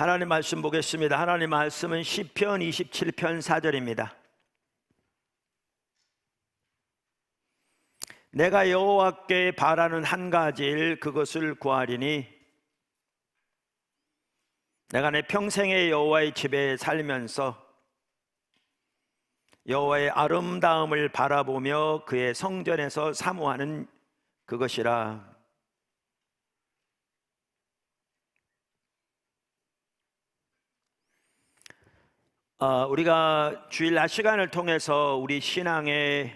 하나님 말씀 보겠습니다. 하나님 말씀은 시편 27편 4절입니다. 내가 여호와께 바라는 한 가지 일 그것을 구하리니 내가 내 평생에 여호와의 집에 살면서 여호와의 아름다움을 바라보며 그의 성전에서 사모하는 그것이라. 우리가 주일 낮 시간을 통해서 우리 신앙의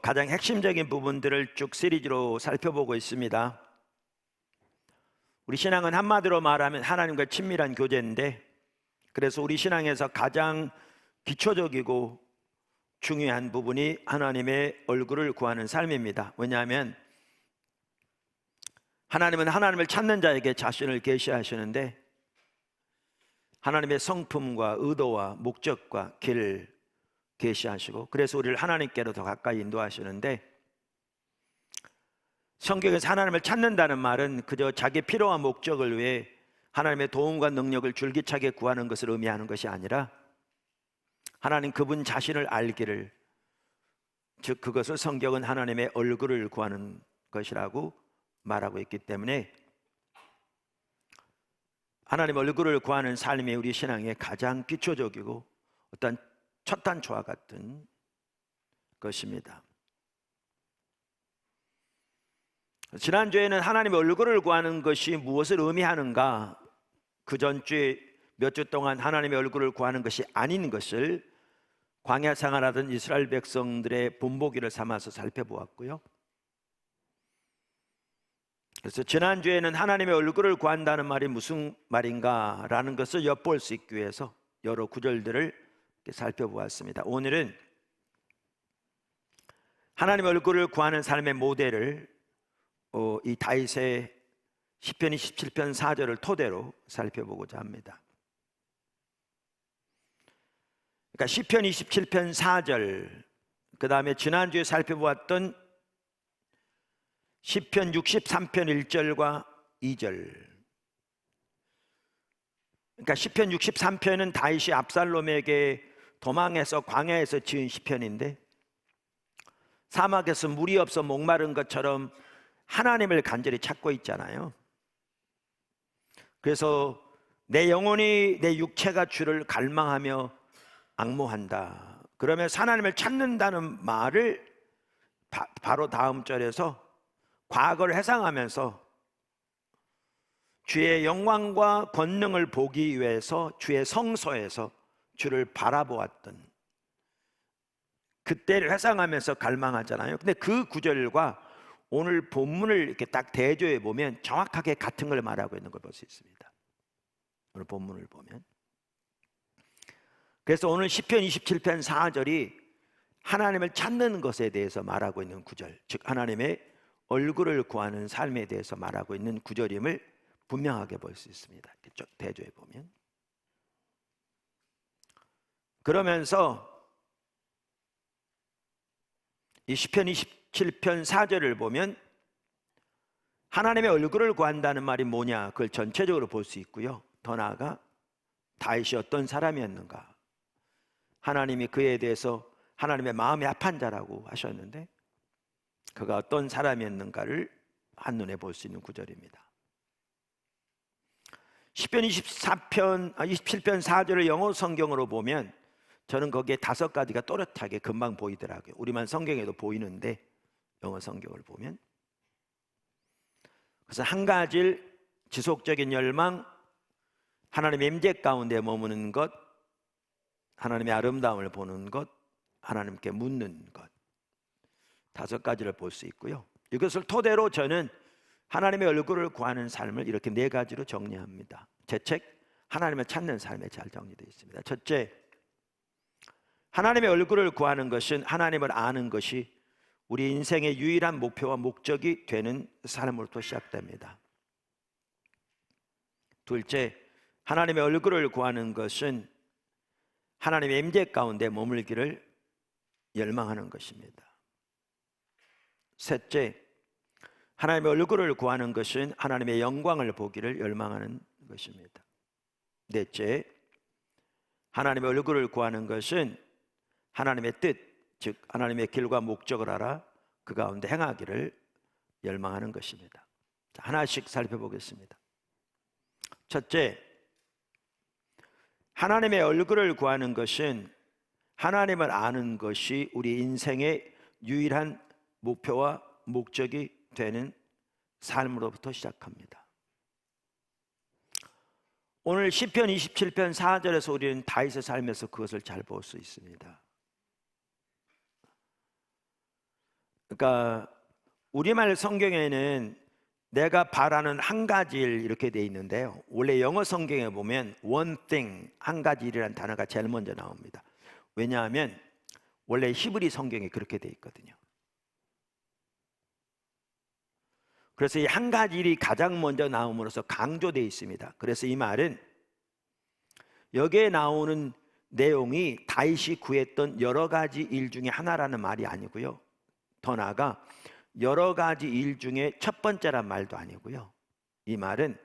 가장 핵심적인 부분들을 쭉 시리즈로 살펴보고 있습니다. 우리 신앙은 한마디로 말하면 하나님과 친밀한 교제인데, 그래서 우리 신앙에서 가장 기초적이고 중요한 부분이 하나님의 얼굴을 구하는 삶입니다. 왜냐하면 하나님은 하나님을 찾는 자에게 자신을 계시하시는데 하나님의 성품과 의도와 목적과 길을 계시하시고, 그래서 우리를 하나님께로 더 가까이 인도하시는데, 성경에서 하나님을 찾는다는 말은 그저 자기 필요와 목적을 위해 하나님의 도움과 능력을 줄기차게 구하는 것을 의미하는 것이 아니라 하나님 그분 자신을 알기를, 즉 그것을 성경은 하나님의 얼굴을 구하는 것이라고 말하고 있기 때문에 하나님 얼굴을 구하는 삶이 우리 신앙의 가장 기초적이고 어떤 첫 단추와 같은 것입니다. 지난주에는 하나님의 얼굴을 구하는 것이 무엇을 의미하는가, 그 전주에 몇 주 동안 하나님의 얼굴을 구하는 것이 아닌 것을 광야 생활하던 이스라엘 백성들의 본보기를 삼아서 살펴보았고요. 그래서 지난주에는 하나님의 얼굴을 구한다는 말이 무슨 말인가 라는 것을 엿볼 수 있기 위해서 여러 구절들을 살펴보았습니다. 오늘은 하나님의 얼굴을 구하는 삶의 모델을 이 다윗의 시편 27편 4절을 토대로 살펴보고자 합니다. 그러니까 시편 27편 4절, 그 다음에 지난주에 살펴보았던 시편 63편 1절과 2절. 그러니까 시편 63편은 다윗이 압살롬에게 도망해서 광야에서 지은 시편인데, 사막에서 물이 없어 목마른 것처럼 하나님을 간절히 찾고 있잖아요. 그래서 내 영혼이, 내 육체가 주를 갈망하며 앙모한다. 그러면서 하나님을 찾는다는 말을 바로 다음 절에서 과거를 회상하면서 주의 영광과 권능을 보기 위해서 주의 성소에서 주를 바라보았던 그때를 회상하면서 갈망하잖아요. 근데 그 구절과 오늘 본문을 이렇게 딱 대조해 보면 정확하게 같은 걸 말하고 있는 걸 볼 수 있습니다. 오늘 본문을 보면. 그래서 오늘 시편 27편 4절이 하나님을 찾는 것에 대해서 말하고 있는 구절, 즉 하나님의 얼굴을 구하는 삶에 대해서 말하고 있는 구절임을 분명하게 볼 수 있습니다. 이렇게 대조해 보면. 그러면서 이 시편 27편 4절을 보면 하나님의 얼굴을 구한다는 말이 뭐냐, 그걸 전체적으로 볼 수 있고요. 더 나아가 다윗이 어떤 사람이었는가, 하나님이 그에 대해서 하나님의 마음이 합한 자라고 하셨는데 그가 어떤 사람이었는가를 한눈에 볼 수 있는 구절입니다. 시편 27편 4절을 영어 성경으로 보면 저는 거기에 5가지가 또렷하게 금방 보이더라고요. 우리만 성경에도 보이는데 영어 성경을 보면, 그래서 한 가지를 지속적인 열망, 하나님의 임재 가운데 머무는 것, 하나님의 아름다움을 보는 것, 하나님께 묻는 것, 5가지를 볼 수 있고요. 이것을 토대로 저는 하나님의 얼굴을 구하는 삶을 이렇게 4가지로 정리합니다. 제 책 하나님을 찾는 삶에 잘 정리되어 있습니다. 첫째, 하나님의 얼굴을 구하는 것은 하나님을 아는 것이 우리 인생의 유일한 목표와 목적이 되는 삶으로부터 시작됩니다. 둘째, 하나님의 얼굴을 구하는 것은 하나님의 임재 가운데 머물기를 열망하는 것입니다. 셋째, 하나님의 얼굴을 구하는 것은 하나님의 영광을 보기를 열망하는 것입니다. 넷째, 하나님의 얼굴을 구하는 것은 하나님의 뜻, 즉 하나님의 길과 목적을 알아 그 가운데 행하기를 열망하는 것입니다. 자, 하나씩 살펴보겠습니다. 첫째, 하나님의 얼굴을 구하는 것은 하나님을 아는 것이 우리 인생의 유일한 목표와 목적이 되는 삶으로부터 시작합니다. 오늘 시편 27편 4절에서 우리는 다윗의 삶에서 그것을 잘 볼 수 있습니다. 그러니까 우리말 성경에는 내가 바라는 한 가지 일 이렇게 돼 있는데요, 원래 영어 성경에 보면 one thing, 한 가지 일이라는 단어가 제일 먼저 나옵니다. 왜냐하면 원래 히브리 성경에 그렇게 돼 있거든요. 그래서 이 한 가지 일이 가장 먼저 나옴으로써 강조되어 있습니다. 그래서 이 말은 여기에 나오는 내용이 다윗이 구했던 여러 가지 일 중에 하나라는 말이 아니고요, 더 나아가 여러 가지 일 중에 첫 번째란 말도 아니고요, 이 말은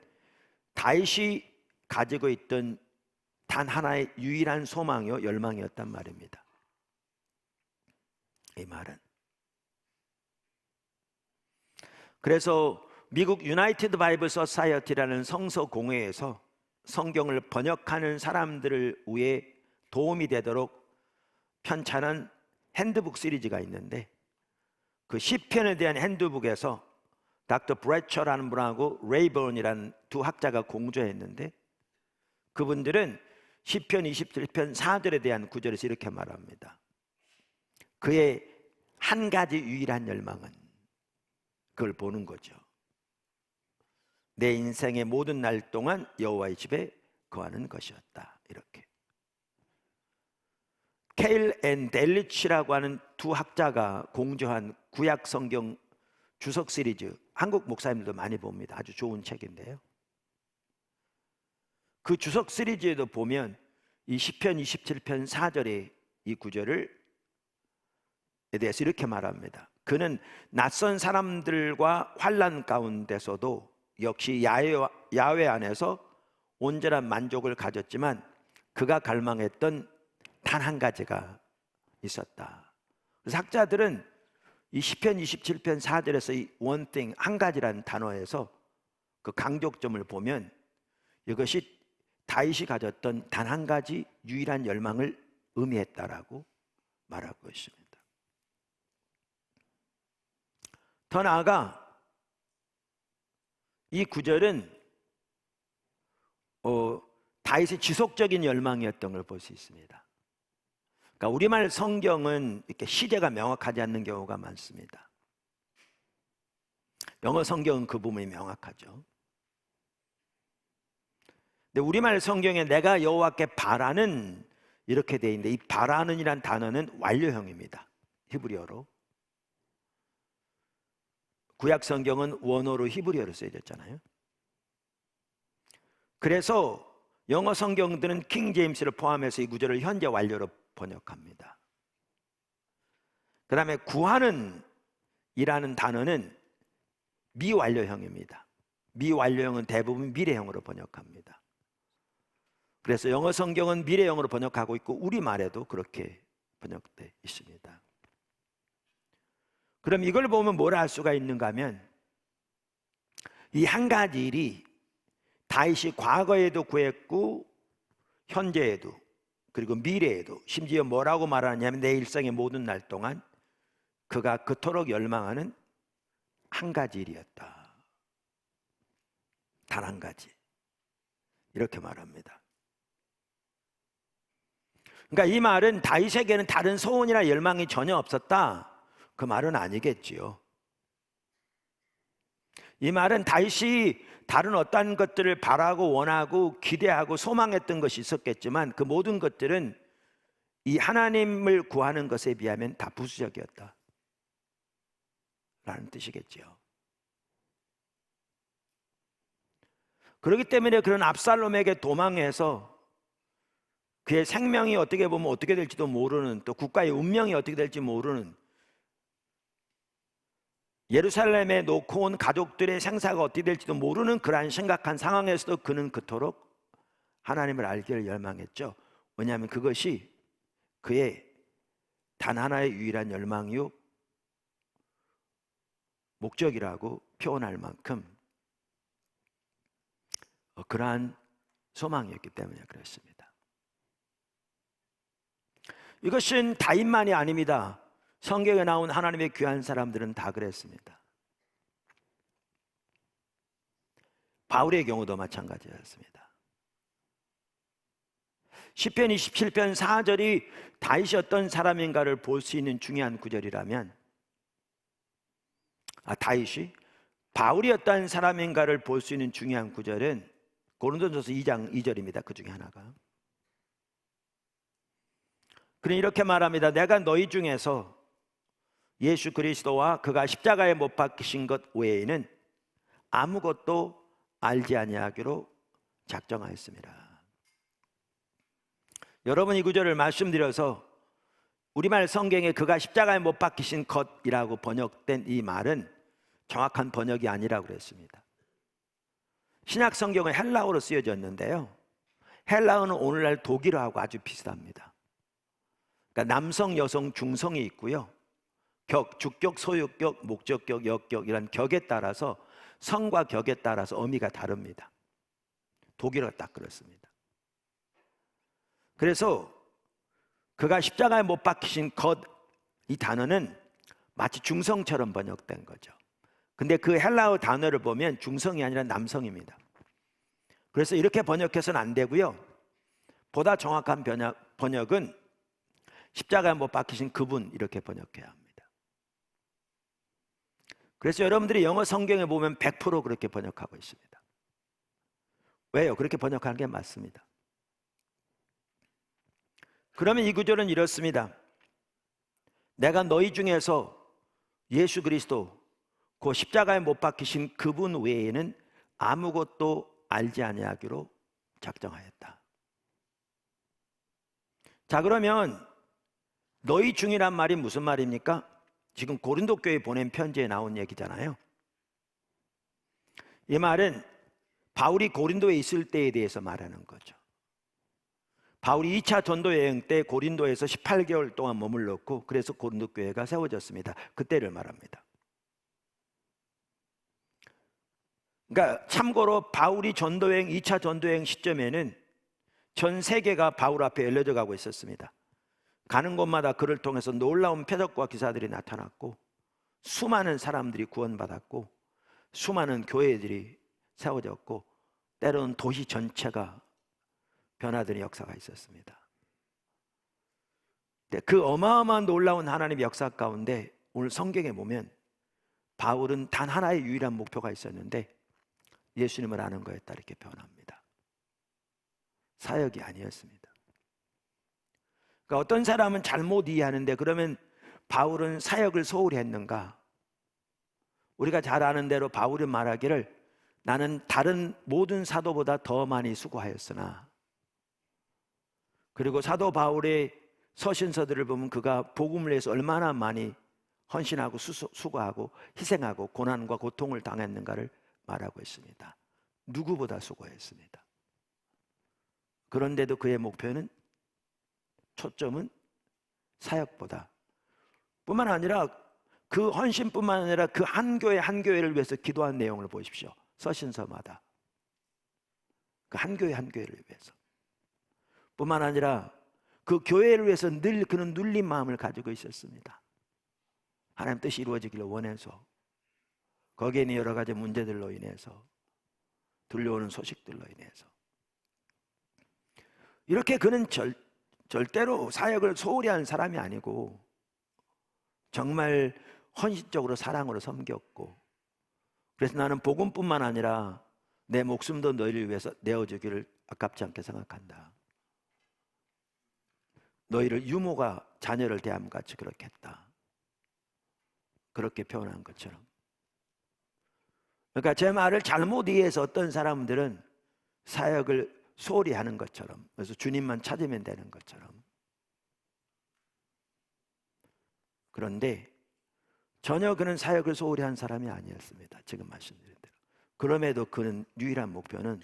다윗이 가지고 있던 단 하나의 유일한 소망이요 열망이었단 말입니다. 이 말은 그래서 미국 유나이티드 바이블 소사이어티라는 성서 공회에서 성경을 번역하는 사람들을 위해 도움이 되도록 편찬한 핸드북 시리즈가 있는데, 그 시편에 대한 핸드북에서 닥터 브래처라는 분하고 레이번이라는 두 학자가 공조했는데, 그분들은 시편 27편 4절에 대한 구절에서 이렇게 말합니다. 그의 한 가지 유일한 열망은 그걸 보는 거죠. 내 인생의 모든 날 동안 여호와의 집에 거하는 것이었다. 이렇게 케일 앤 델리치라고 하는 두 학자가 공저한 구약 성경 주석 시리즈, 한국 목사님들도 많이 봅니다. 아주 좋은 책인데요, 그 주석 시리즈에도 보면 이 시편 27편 4절의 이 구절을 대해서 이렇게 말합니다. 그는 낯선 사람들과 환난 가운데서도 역시 야훼 안에서 온전한 만족을 가졌지만 그가 갈망했던 단 한 가지가 있었다. 그래서 학자들은 이 시편 27편 4절에서 이 one thing, 한 가지라는 단어에서 그 강조점을 보면 이것이 다윗이 가졌던 단 한 가지 유일한 열망을 의미했다라고 말하고 있습니다. 더 나아가 이 구절은 다윗의 지속적인 열망이었던 걸 볼 수 있습니다. 그러니까 우리말 성경은 이렇게 시제가 명확하지 않는 경우가 많습니다. 영어 성경은 그 부분이 명확하죠. 근데 우리말 성경에 내가 여호와께 바라는 이렇게 돼 있는데, 이 바라는이란 단어는 완료형입니다. 히브리어로. 구약 성경은 원어로 히브리어로 쓰여졌잖아요. 그래서 영어 성경들은 킹 제임스를 포함해서 이 구절을 현재 완료로 번역합니다. 그 다음에 구하는 이라는 단어는 미완료형입니다. 미완료형은 대부분 미래형으로 번역합니다. 그래서 영어 성경은 미래형으로 번역하고 있고 우리말에도 그렇게 번역되어 있습니다. 그럼 이걸 보면 뭘 알 수가 있는가 하면, 이 한 가지 일이 다윗이 과거에도 구했고 현재에도 그리고 미래에도, 심지어 뭐라고 말하냐면 내 일생의 모든 날 동안 그가 그토록 열망하는 한 가지 일이었다. 단 한 가지. 이렇게 말합니다. 그러니까 이 말은 다윗에게는 다른 소원이나 열망이 전혀 없었다, 그 말은 아니겠지요. 이 말은 다윗이 다른 어떠한 것들을 바라고 원하고 기대하고 소망했던 것이 있었겠지만 그 모든 것들은 이 하나님을 구하는 것에 비하면 다 부수적이었다 라는 뜻이겠지요. 그렇기 때문에 그런 압살롬에게 도망해서 그의 생명이 어떻게 보면 어떻게 될지도 모르는, 또 국가의 운명이 어떻게 될지 모르는 예루살렘에 놓고 온 가족들의 생사가 어떻게 될지도 모르는 그러한 심각한 상황에서도 그는 그토록 하나님을 알기를 열망했죠. 왜냐하면 그것이 그의 단 하나의 유일한 열망이요 목적이라고 표현할 만큼 그러한 소망이었기 때문에 그렇습니다. 이것은 다윗만이 아닙니다. 성경에 나온 하나님의 귀한 사람들은 다 그랬습니다. 바울의 경우도 마찬가지였습니다. 시편 27편 4절이 다윗이 어떤 사람인가를 볼 수 있는 중요한 구절이라면, 다윗이 바울이 어떤 사람인가를 볼 수 있는 중요한 구절은 고린도전서 2장 2절입니다. 그 중에 하나가. 그는 이렇게 말합니다. 내가 너희 중에서 예수 그리스도와 그가 십자가에 못 박히신 것 외에는 아무것도 알지 아니하기로 작정하였습니다. 여러분, 이 구절을 말씀드려서 우리말 성경에 그가 십자가에 못 박히신 것이라고 번역된 이 말은 정확한 번역이 아니라고 그랬습니다. 신약 성경은 헬라어로 쓰여졌는데요, 헬라어는 오늘날 독일어하고 아주 비슷합니다. 그러니까 남성, 여성, 중성이 있고요, 격, 주격, 소유격, 목적격, 역격 이런 격에 따라서, 성과 격에 따라서 의미가 다릅니다. 독일어가 딱 그렇습니다. 그래서 그가 십자가에 못 박히신 것, 이 단어는 마치 중성처럼 번역된 거죠. 근데 그 헬라어 단어를 보면 중성이 아니라 남성입니다. 그래서 이렇게 번역해서는 안 되고요, 보다 정확한 번역은 십자가에 못 박히신 그분, 이렇게 번역해야 합니다. 그래서 여러분들이 영어 성경에 보면 100% 그렇게 번역하고 있습니다. 왜요? 그렇게 번역하는 게 맞습니다. 그러면 이 구절은 이렇습니다. 내가 너희 중에서 예수 그리스도, 그 십자가에 못 박히신 그분 외에는 아무것도 알지 아니하기로 작정하였다. 자, 그러면 너희 중이란 말이 무슨 말입니까? 지금 고린도 교회에 보낸 편지에 나온 얘기잖아요. 이 말은 바울이 고린도에 있을 때에 대해서 말하는 거죠. 바울이 2차 전도 여행 때 고린도에서 18개월 동안 머물렀고, 그래서 고린도 교회가 세워졌습니다. 그때를 말합니다. 그러니까 참고로 바울이 전도여행 2차 전도여행 시점에는 전 세계가 바울 앞에 열려져 가고 있었습니다. 가는 곳마다 그를 통해서 놀라운 표적과 기사들이 나타났고, 수많은 사람들이 구원받았고, 수많은 교회들이 세워졌고, 때로는 도시 전체가 변화되는 역사가 있었습니다. 그 어마어마한 놀라운 하나님의 역사 가운데 오늘 성경에 보면 바울은 단 하나의 유일한 목표가 있었는데 예수님을 아는 거였다, 이렇게 표현합니다. 사역이 아니었습니다. 그러니까 어떤 사람은 잘못 이해하는데, 그러면 바울은 사역을 소홀히 했는가? 우리가 잘 아는 대로 바울이 말하기를 나는 다른 모든 사도보다 더 많이 수고하였으나, 그리고 사도 바울의 서신서들을 보면 그가 복음을 위해서 얼마나 많이 헌신하고 수고하고 희생하고 고난과 고통을 당했는가를 말하고 있습니다. 누구보다 수고했습니다. 그런데도 그의 목표는, 초점은 사역보다, 뿐만 아니라 그 헌신뿐만 아니라 그 한 교회 한 교회를 위해서 기도한 내용을 보십시오. 서신서마다 그 한 교회 한 교회를 위해서, 뿐만 아니라 그 교회를 위해서 늘 그는 눌린 마음을 가지고 있었습니다. 하나님 뜻이 이루어지기를 원해서, 거기에 있는 여러 가지 문제들로 인해서, 들려오는 소식들로 인해서. 이렇게 그는 절대로 사역을 소홀히 한 사람이 아니고 정말 헌신적으로 사랑으로 섬겼고, 그래서 나는 복음뿐만 아니라 내 목숨도 너희를 위해서 내어주기를 아깝지 않게 생각한다. 너희를 유모가 자녀를 대함같이 그렇게 했다. 그렇게 표현한 것처럼. 그러니까 제 말을 잘못 이해해서 어떤 사람들은 사역을 소홀히 하는 것처럼, 그래서 주님만 찾으면 되는 것처럼. 그런데 전혀 그는 사역을 소홀히 한 사람이 아니었습니다. 지금 말씀드린 대로. 그럼에도 그는 유일한 목표는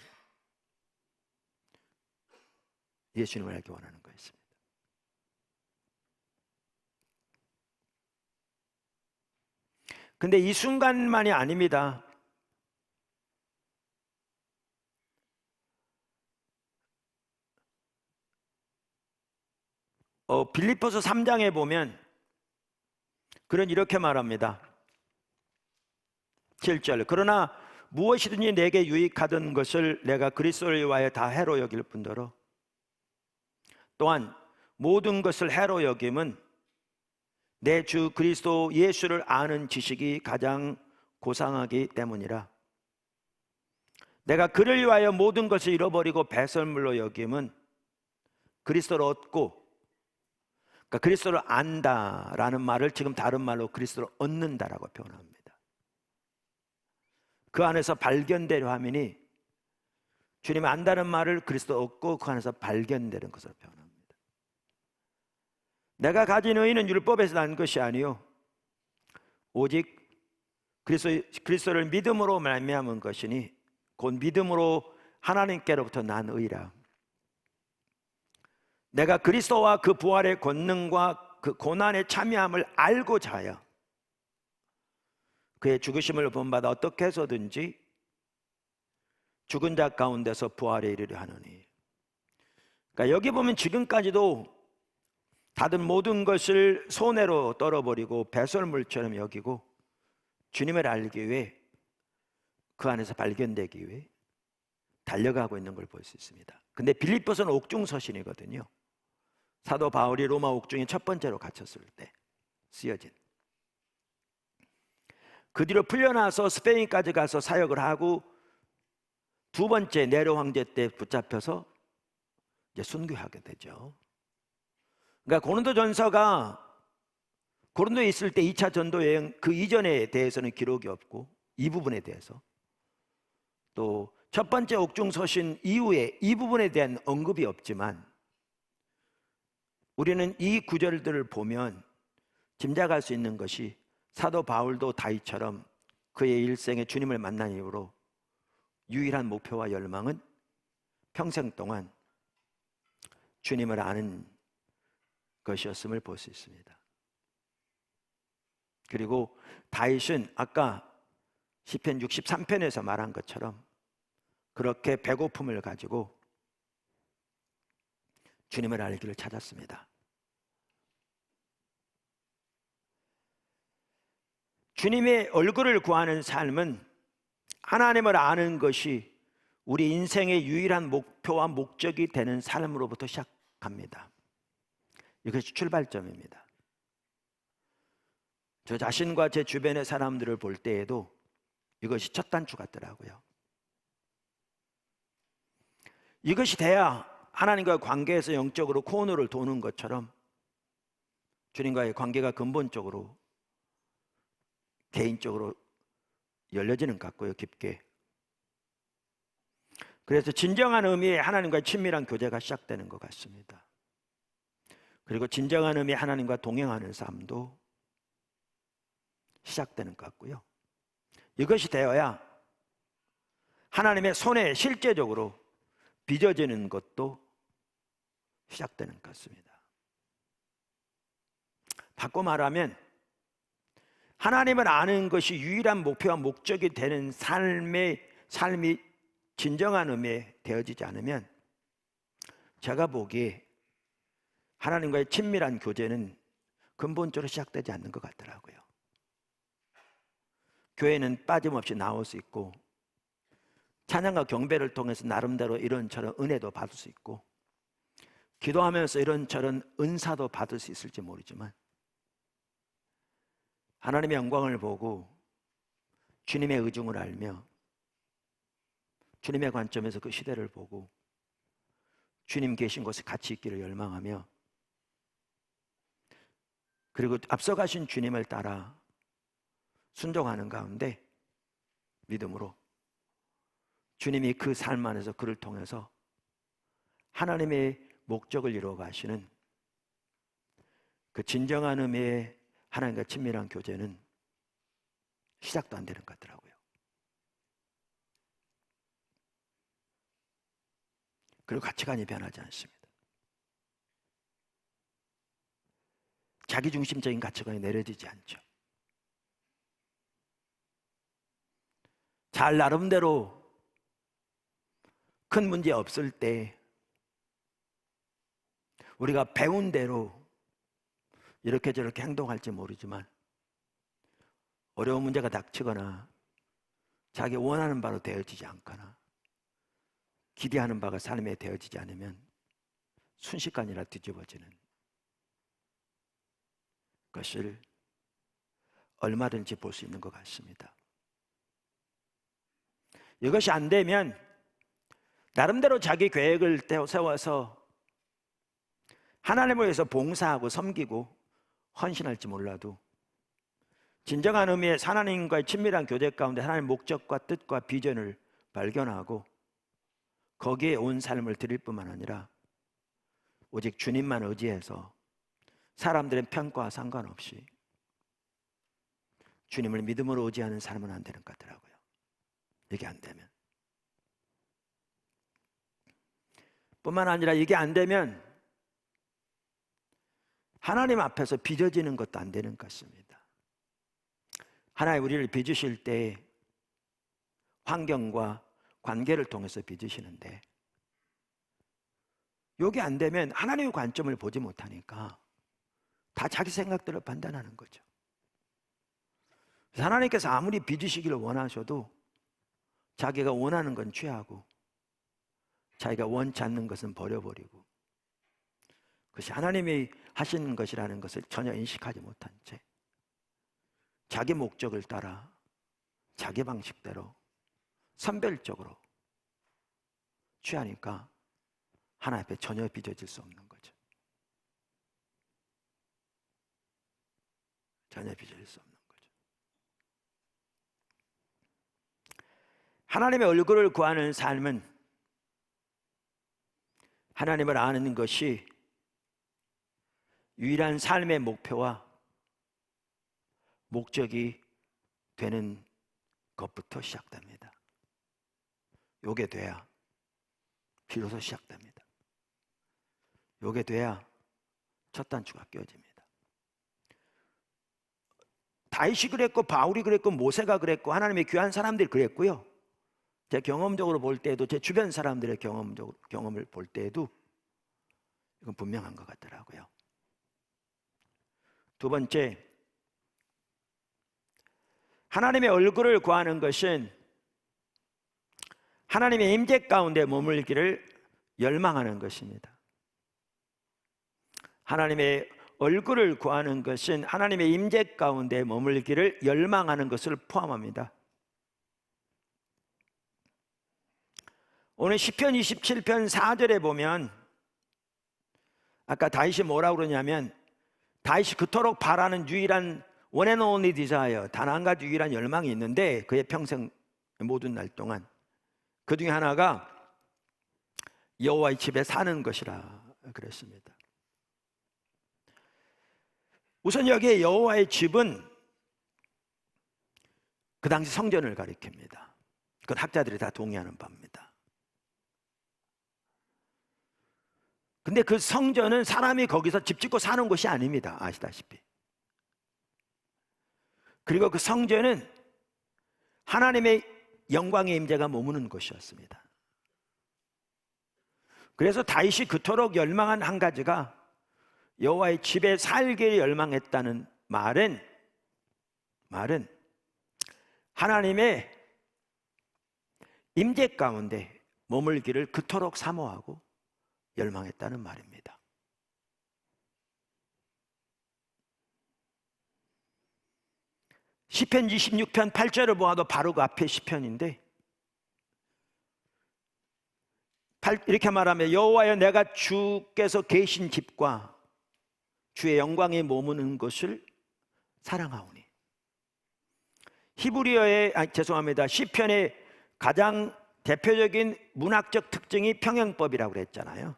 예수님을 알기 원하는 거였습니다. 근데 이 순간만이 아닙니다. 빌립보서 3장에 보면 그는 이렇게 말합니다. 7절. 그러나 무엇이든지 내게 유익하던 것을 내가 그리스도를 위하여 다 해로 여길 뿐더러 또한 모든 것을 해로 여김은 내 주 그리스도 예수를 아는 지식이 가장 고상하기 때문이라. 내가 그를 위하여 모든 것을 잃어버리고 배설물로 여김은 그리스도를 얻고, 그러니까 그리스도를 안다라는 말을 지금 다른 말로 그리스도를 얻는다라고 표현합니다. 그 안에서 발견되려 하미니, 주님을 안다는 말을 그리스도 얻고 그 안에서 발견되는 것으로 표현합니다. 내가 가진 의는 율법에서 난 것이 아니요 오직 그리스도를 믿음으로 말미암은 것이니 곧 믿음으로 하나님께로부터 난 의라. 내가 그리스도와 그 부활의 권능과 그 고난의 참여함을 알고자 하여 그의 죽으심을 본받아 어떻게 해서든지 죽은 자 가운데서 부활에 이르려 하노니. 그러니까 여기 보면 지금까지도 다들 모든 것을 손해로 떨어버리고 배설물처럼 여기고 주님을 알기 위해, 그 안에서 발견되기 위해 달려가고 있는 걸 볼 수 있습니다. 근데 빌립보서는 옥중서신이거든요. 사도 바울이 로마 옥중에 첫 번째로 갇혔을 때 쓰여진. 그 뒤로 풀려나서 스페인까지 가서 사역을 하고 두 번째 네로 황제 때 붙잡혀서 이제 순교하게 되죠. 그러니까 고린도전서가 고린도에 있을 때 2차 전도 여행 그 이전에 대해서는 기록이 없고, 이 부분에 대해서 또 첫 번째 옥중 서신 이후에 이 부분에 대한 언급이 없지만, 우리는 이 구절들을 보면 짐작할 수 있는 것이 사도 바울도 다윗처럼 그의 일생에 주님을 만난 이후로 유일한 목표와 열망은 평생 동안 주님을 아는 것이었음을 볼 수 있습니다. 그리고 다윗은 아까 시편 63편에서 말한 것처럼 그렇게 배고픔을 가지고 주님을 알기를 찾았습니다. 주님의 얼굴을 구하는 삶은 하나님을 아는 것이 우리 인생의 유일한 목표와 목적이 되는 삶으로부터 시작합니다. 이것이 출발점입니다. 저 자신과 제 주변의 사람들을 볼 때에도 이것이 첫 단추 같더라고요. 이것이 돼야 하나님과의 관계에서 영적으로 코너를 도는 것처럼 주님과의 관계가 근본적으로 개인적으로 열려지는 것 같고요, 깊게. 그래서 진정한 의미의 하나님과의 친밀한 교제가 시작되는 것 같습니다. 그리고 진정한 의미의 하나님과 동행하는 삶도 시작되는 것 같고요. 이것이 되어야 하나님의 손에 실제적으로 빚어지는 것도 시작되는 것 같습니다. 바꿔 말하면 하나님을 아는 것이 유일한 목표와 목적이 되는 삶이 진정한 의미에 되어지지 않으면 제가 보기에 하나님과의 친밀한 교제는 근본적으로 시작되지 않는 것 같더라고요. 교회는 빠짐없이 나올 수 있고 찬양과 경배를 통해서 나름대로 이런저런 은혜도 받을 수 있고 기도하면서 이런저런 은사도 받을 수 있을지 모르지만 하나님의 영광을 보고 주님의 의중을 알며 주님의 관점에서 그 시대를 보고 주님 계신 곳에 같이 있기를 열망하며 그리고 앞서가신 주님을 따라 순종하는 가운데 믿음으로 주님이 그 삶 안에서 그를 통해서 하나님의 목적을 이루어 가시는 그 진정한 의미의 하나님과 친밀한 교제는 시작도 안 되는 것 같더라고요. 그리고 가치관이 변하지 않습니다. 자기중심적인 가치관이 내려지지 않죠. 잘 나름대로 큰 문제 없을 때 우리가 배운 대로 이렇게 저렇게 행동할지 모르지만 어려운 문제가 닥치거나 자기 원하는 바로 되어지지 않거나 기대하는 바가 삶에 되어지지 않으면 순식간이라 뒤집어지는 것을 얼마든지 볼 수 있는 것 같습니다. 이것이 안 되면 나름대로 자기 계획을 세워서 하나님을 위해서 봉사하고 섬기고 헌신할지 몰라도 진정한 의미의 하나님과의 친밀한 교제 가운데 하나님의 목적과 뜻과 비전을 발견하고 거기에 온 삶을 드릴 뿐만 아니라 오직 주님만 의지해서 사람들의 평가와 상관없이 주님을 믿음으로 의지하는 삶은 안 되는 것 같더라고요. 이게 안 되면, 뿐만 아니라 이게 안 되면 하나님 앞에서 빚어지는 것도 안 되는 것 같습니다. 하나님 우리를 빚으실 때 환경과 관계를 통해서 빚으시는데 이게 안 되면 하나님의 관점을 보지 못하니까 다 자기 생각대로 판단하는 거죠. 하나님께서 아무리 빚으시기를 원하셔도 자기가 원하는 건 취하고 자기가 원치 않는 것은 버려버리고 그것이 하나님이 하시는 것이라는 것을 전혀 인식하지 못한 채 자기 목적을 따라 자기 방식대로 선별적으로 취하니까 하나님 앞에 전혀 빚어질 수 없는 거죠. 전혀 빚어질 수 없는 거죠. 하나님의 얼굴을 구하는 삶은 하나님을 아는 것이 유일한 삶의 목표와 목적이 되는 것부터 시작됩니다. 요게 돼야 비로소 시작됩니다. 요게 돼야 첫 단추가 끼워집니다. 다윗이 그랬고 바울이 그랬고 모세가 그랬고 하나님의 귀한 사람들이 그랬고요. 제 경험적으로 볼 때에도 제 주변 사람들의 경험을 볼 때에도 이건 분명한 것 같더라고요. 두 번째, 하나님의 얼굴을 구하는 것은 하나님의 임재 가운데 머물기를 열망하는 것입니다. 하나님의 얼굴을 구하는 것은 하나님의 임재 가운데 머물기를 열망하는 것을 포함합니다. 오늘 시편 27편 4절에 보면 아까 다윗이 뭐라고 그러냐면 다윗이 그토록 바라는 유일한 one and only desire, 단 한 가지 유일한 열망이 있는데 그의 평생 모든 날 동안 그 중에 하나가 여호와의 집에 사는 것이라 그랬습니다. 우선 여기에 여호와의 집은 그 당시 성전을 가리킵니다. 그건 학자들이 다 동의하는 바입니다. 근데 그 성전은 사람이 거기서 집 짓고 사는 곳이 아닙니다. 아시다시피. 그리고 그 성전은 하나님의 영광의 임재가 머무는 곳이었습니다. 그래서 다윗이 그토록 열망한 한 가지가 여호와의 집에 살기를 열망했다는 말은 하나님의 임재 가운데 머물기를 그토록 사모하고 열망했다는 말입니다. 시편 26편 8절을 보아도 바로 그 앞에 시편인데 이렇게 말하면 여호와여 내가 주께서 계신 집과 주의 영광이 머무는 것을 사랑하오니. 시편의 가장 대표적인 문학적 특징이 평형법이라고 그랬잖아요.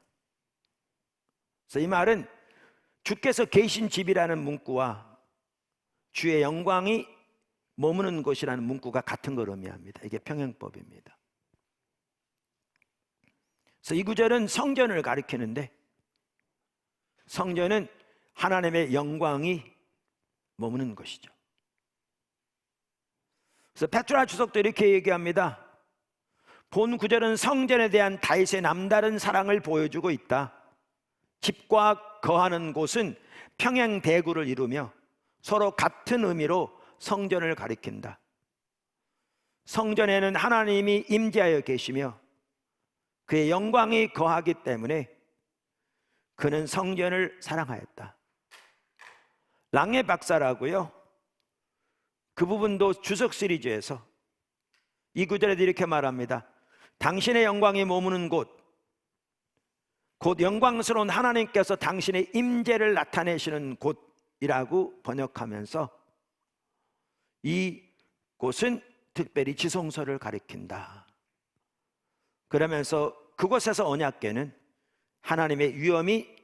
그래서 이 말은 주께서 계신 집이라는 문구와 주의 영광이 머무는 곳이라는 문구가 같은 걸 의미합니다. 이게 평행법입니다. 그래서 이 구절은 성전을 가리키는데, 성전은 하나님의 영광이 머무는 것이죠. 그래서 페트라 주석도 이렇게 얘기합니다. 본 구절은 성전에 대한 다윗의 남다른 사랑을 보여주고 있다. 집과 거하는 곳은 평행 대구를 이루며 서로 같은 의미로 성전을 가리킨다. 성전에는 하나님이 임재하여 계시며 그의 영광이 거하기 때문에 그는 성전을 사랑하였다. 랑의 박사라고요, 그 부분도 주석 시리즈에서 이 구절에도 이렇게 말합니다. 당신의 영광이 머무는 곳, 곧 영광스러운 하나님께서 당신의 임재를 나타내시는 곳이라고 번역하면서 이 곳은 특별히 지성소를 가리킨다. 그러면서 그곳에서 언약궤는 하나님의 위엄이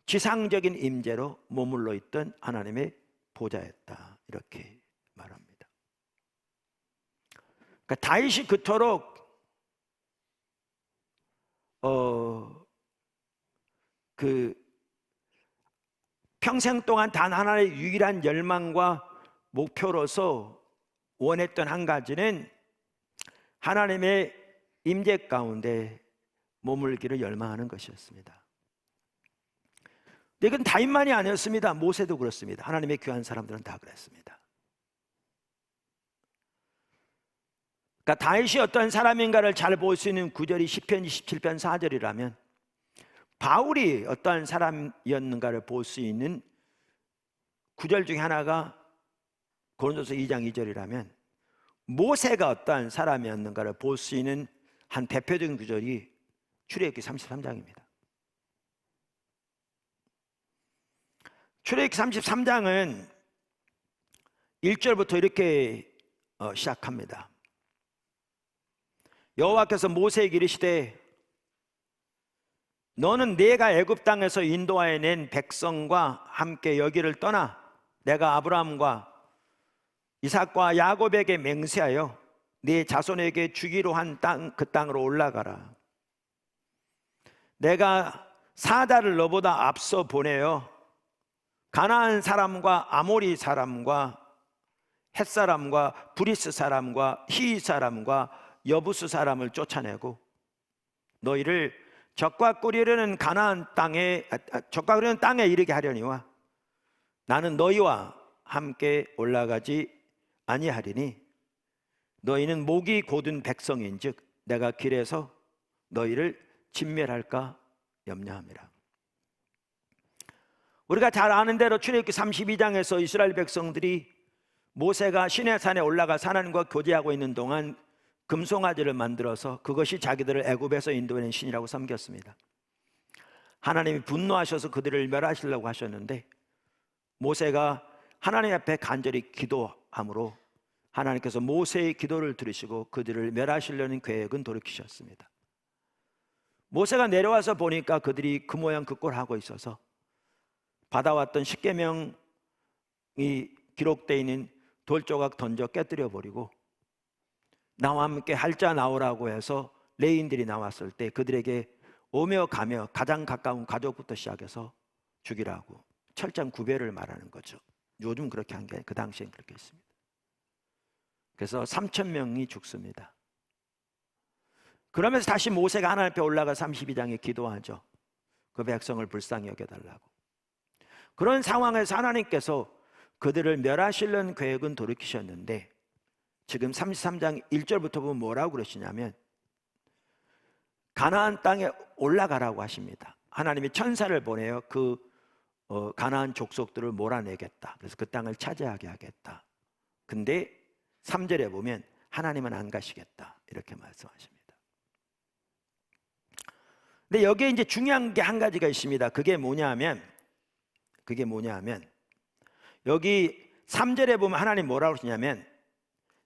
지상적인 임재로 머물러 있던 하나님의 보좌였다, 이렇게 말합니다. 그러니까 다윗이 그토록 평생 동안 단 하나의 유일한 열망과 목표로서 원했던 한 가지는 하나님의 임재 가운데 머물기를 열망하는 것이었습니다. 근데 이건 다윗만이 아니었습니다. 모세도 그렇습니다. 하나님의 귀한 사람들은 다 그랬습니다. 그러니까 다윗이 어떤 사람인가를 잘 볼 수 있는 구절이 시편 27편 4절이라면, 바울이 어떠한 사람이었는가를 볼 수 있는 구절 중에 하나가 고린도서 2장 2절이라면, 모세가 어떠한 사람이었는가를 볼 수 있는 한 대표적인 구절이 출애굽기 33장입니다. 출애굽기 33장은 1절부터 이렇게 시작합니다. 여호와께서 모세에게 이르시되 너는 내가 애굽 땅에서 인도하여 낸 백성과 함께 여기를 떠나 내가 아브라함과 이삭과 야곱에게 맹세하여 네 자손에게 주기로 한 땅, 그 땅으로 올라가라. 내가 사자를 너보다 앞서 보내어 가나안 사람과 아모리 사람과 헷 사람과 브리스 사람과 히위 사람과 여부스 사람을 쫓아내고 너희를 적과 꿀이르는 가나안 땅에 적과 꿀이르는 땅에 이르게 하려니와 나는 너희와 함께 올라가지 아니하리니 너희는 목이 곧은 백성인즉 내가 길에서 너희를 진멸할까 염려함이라. 우리가 잘 아는 대로 출애굽기 32장에서 이스라엘 백성들이 모세가 시내산에 올라가 하나님과 교제하고 있는 동안 금송아지를 만들어서 그것이 자기들을 애굽에서 인도해낸 신이라고 섬겼습니다. 하나님이 분노하셔서 그들을 멸하시려고 하셨는데 모세가 하나님 앞에 간절히 기도함으로 하나님께서 모세의 기도를 들으시고 그들을 멸하시려는 계획은 돌이키셨습니다. 모세가 내려와서 보니까 그들이 그 모양 그 꼴 하고 있어서 받아왔던 십계명이 기록되어 있는 돌조각 던져 깨뜨려 버리고 나와 함께 할자 나오라고 해서 레인들이 나왔을 때 그들에게 오며 가며 가장 가까운 가족부터 시작해서 죽이라고 철장 구별을 말하는 거죠. 요즘 그렇게 한 게 그 당시엔 그렇게 했습니다. 그래서 3,000명이 죽습니다. 그러면서 다시 모세가 하나님 앞에 올라가 32장에 기도하죠. 그 백성을 불쌍히 여겨달라고. 그런 상황에서 하나님께서 그들을 멸하시려는 계획은 돌이키셨는데 지금 33장 1절부터 보면 뭐라고 그러시냐면 가나안 땅에 올라가라고 하십니다. 하나님이 천사를 보내어 그 가나안 족속들을 몰아내겠다. 그래서 그 땅을 차지하게 하겠다. 근데 3절에 보면 하나님은 안 가시겠다 이렇게 말씀하십니다. 근데 여기에 이제 중요한 게 한 가지가 있습니다. 그게 뭐냐면 여기 3절에 보면 하나님 뭐라고 그러시냐면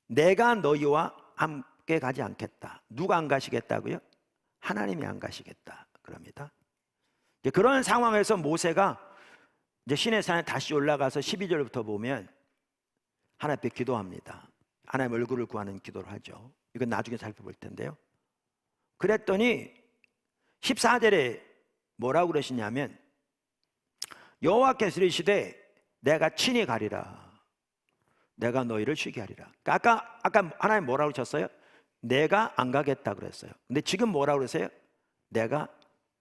내가 너희와 함께 가지 않겠다. 누가 안 가시겠다고요? 하나님이 안 가시겠다 그럽니다. 이제 그런 상황에서 모세가 이제 시내산에 다시 올라가서 12절부터 보면 하나님 앞에 기도합니다. 하나님 얼굴을 구하는 기도를 하죠. 이건 나중에 살펴볼 텐데요. 그랬더니 14절에 뭐라고 그러시냐면 여호와께서 이르시되 내가 친히 가리라. 내가 너희를 쉬게 하리라. 그러니까 아까 하나님 뭐라고 하셨어요? 내가 안 가겠다 그랬어요. 근데 지금 뭐라고 그러세요? 내가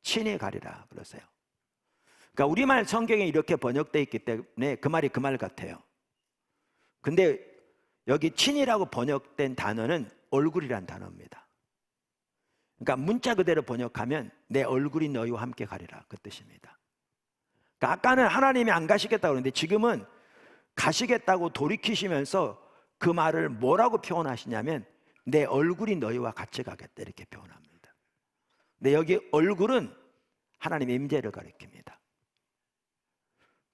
친히 가리라 그러세요. 그러니까 우리말 성경에 이렇게 번역되어 있기 때문에 그 말이 그 말 같아요. 근데 여기 친이라고 번역된 단어는 얼굴이란 단어입니다. 그러니까 문자 그대로 번역하면 내 얼굴이 너희와 함께 가리라 그 뜻입니다. 그러니까 아까는 하나님이 안 가시겠다고 그러는데 지금은 가시겠다고 돌이키시면서 그 말을 뭐라고 표현하시냐면 내 얼굴이 너희와 같이 가겠다 이렇게 표현합니다. 근데 여기 얼굴은 하나님의 임재를 가리킵니다.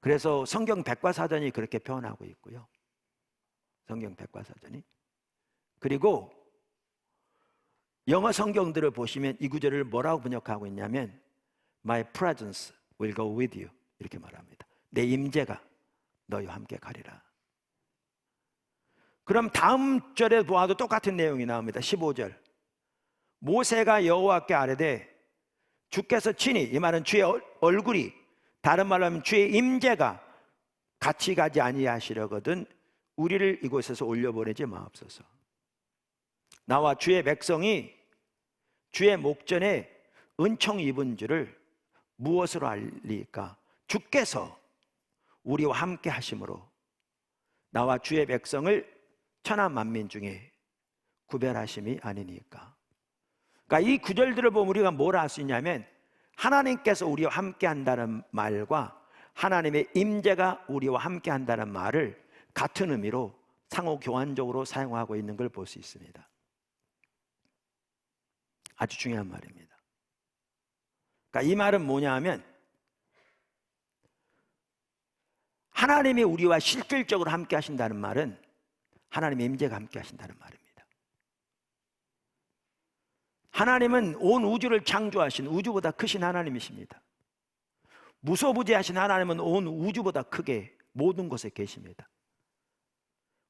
그래서 성경 백과사전이 그렇게 표현하고 있고요. 성경 백과사전이. 그리고 영어 성경들을 보시면 이 구절을 뭐라고 번역하고 있냐면 My presence will go with you 이렇게 말합니다. 내 임재가 너희와 함께 가리라. 그럼 다음 절에 보아도 똑같은 내용이 나옵니다. 15절 모세가 여호와께 아뢰되 주께서 친히, 이 말은 주의 얼굴이, 다른 말로 하면 주의 임재가 같이 가지 아니하시려거든 우리를 이곳에서 올려보내지 마옵소서. 나와 주의 백성이 주의 목전에 은총 입은 줄을 무엇으로 알리까? 주께서 우리와 함께 하심으로 나와 주의 백성을 천하 만민 중에 구별하심이 아니니까. 그러니까 이 구절들을 보면 우리가 뭘 알 수 있냐면 하나님께서 우리와 함께 한다는 말과 하나님의 임재가 우리와 함께 한다는 말을 같은 의미로 상호 교환적으로 사용하고 있는 걸 볼 수 있습니다. 아주 중요한 말입니다. 그러니까 이 말은 뭐냐 하면 하나님이 우리와 실질적으로 함께 하신다는 말은 하나님의 임재가 함께 하신다는 말입니다. 하나님은 온 우주를 창조하신 우주보다 크신 하나님이십니다. 무소부지하신 하나님은 온 우주보다 크게 모든 곳에 계십니다.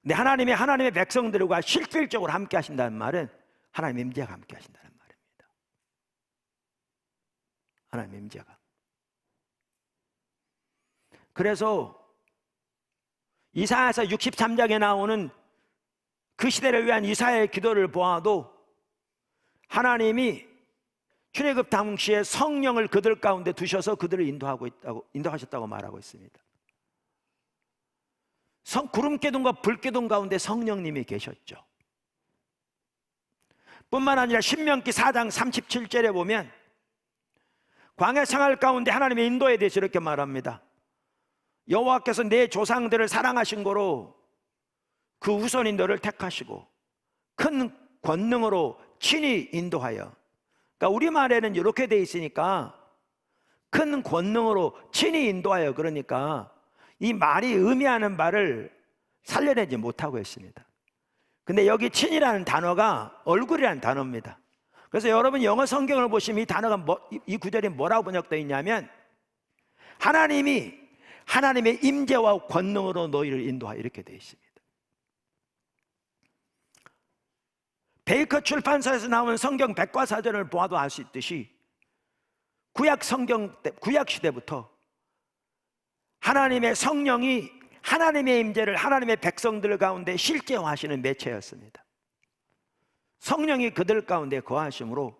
근데 하나님의 백성들과 실질적으로 함께 하신다는 말은 하나님의 임재가 함께 하신다는 말입니다. 하나님의 임재가. 그래서 이사야서 63장에 나오는 그 시대를 위한 이사야의 기도를 보아도 하나님이 출애굽 당시에 성령을 그들 가운데 두셔서 그들을 인도하셨다고 말하고 있습니다. 구름 기둥과 불 기둥 가운데 성령님이 계셨죠. 뿐만 아니라 신명기 4장 37절에 보면 광야 생활 가운데 하나님의 인도에 대해서 이렇게 말합니다. 여호와께서 내 조상들을 사랑하신 거로 그 후손이 너를 택하시고 큰 권능으로 친히 인도하여. 그러니까 우리말에는 이렇게 돼 있으니까 큰 권능으로 친히 인도하여, 그러니까 이 말이 의미하는 바를 살려내지 못하고 있습니다. 근데 여기 친이라는 단어가 얼굴이라는 단어입니다. 그래서 여러분 영어 성경을 보시면 이 단어가 이 구절이 뭐라고 번역되어 있냐면 하나님의 임재와 권능으로 너희를 인도하여 이렇게 되어 있습니다. 베이커 출판사에서 나온 성경 백과사전을 보아도 알 수 있듯이 구약 시대부터 하나님의 성령이 하나님의 임재를 하나님의 백성들 가운데 실제화하시는 매체였습니다. 성령이 그들 가운데 거하심으로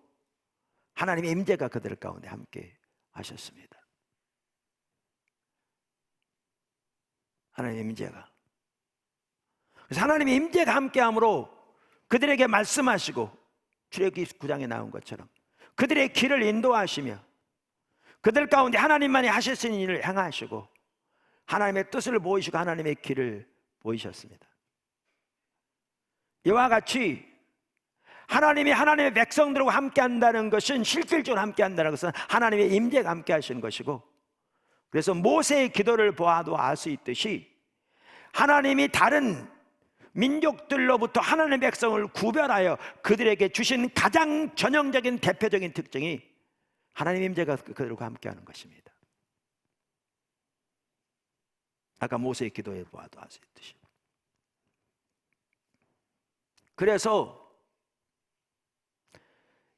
하나님의 임재가 그들 가운데 함께 하셨습니다. 하나님의 임재가. 그래서 하나님의 임재가 함께함으로 그들에게 말씀하시고 출애굽기 9장에 나온 것처럼 그들의 길을 인도하시며 그들 가운데 하나님만이 하실 수 있는 일을 행하시고 하나님의 뜻을 보이시고 하나님의 길을 보이셨습니다. 이와 같이 하나님이 하나님의 백성들과 함께 한다는 것은 실질적으로 함께 한다는 것은 하나님의 임재가 함께 하시는 것이고, 그래서 모세의 기도를 보아도 알 수 있듯이 하나님이 다른 민족들로부터 하나님의 백성을 구별하여 그들에게 주신 가장 전형적인 대표적인 특징이 하나님의 임재가 그들과 함께하는 것입니다. 아까 모세의 기도에 보아도 알 수 있듯이. 그래서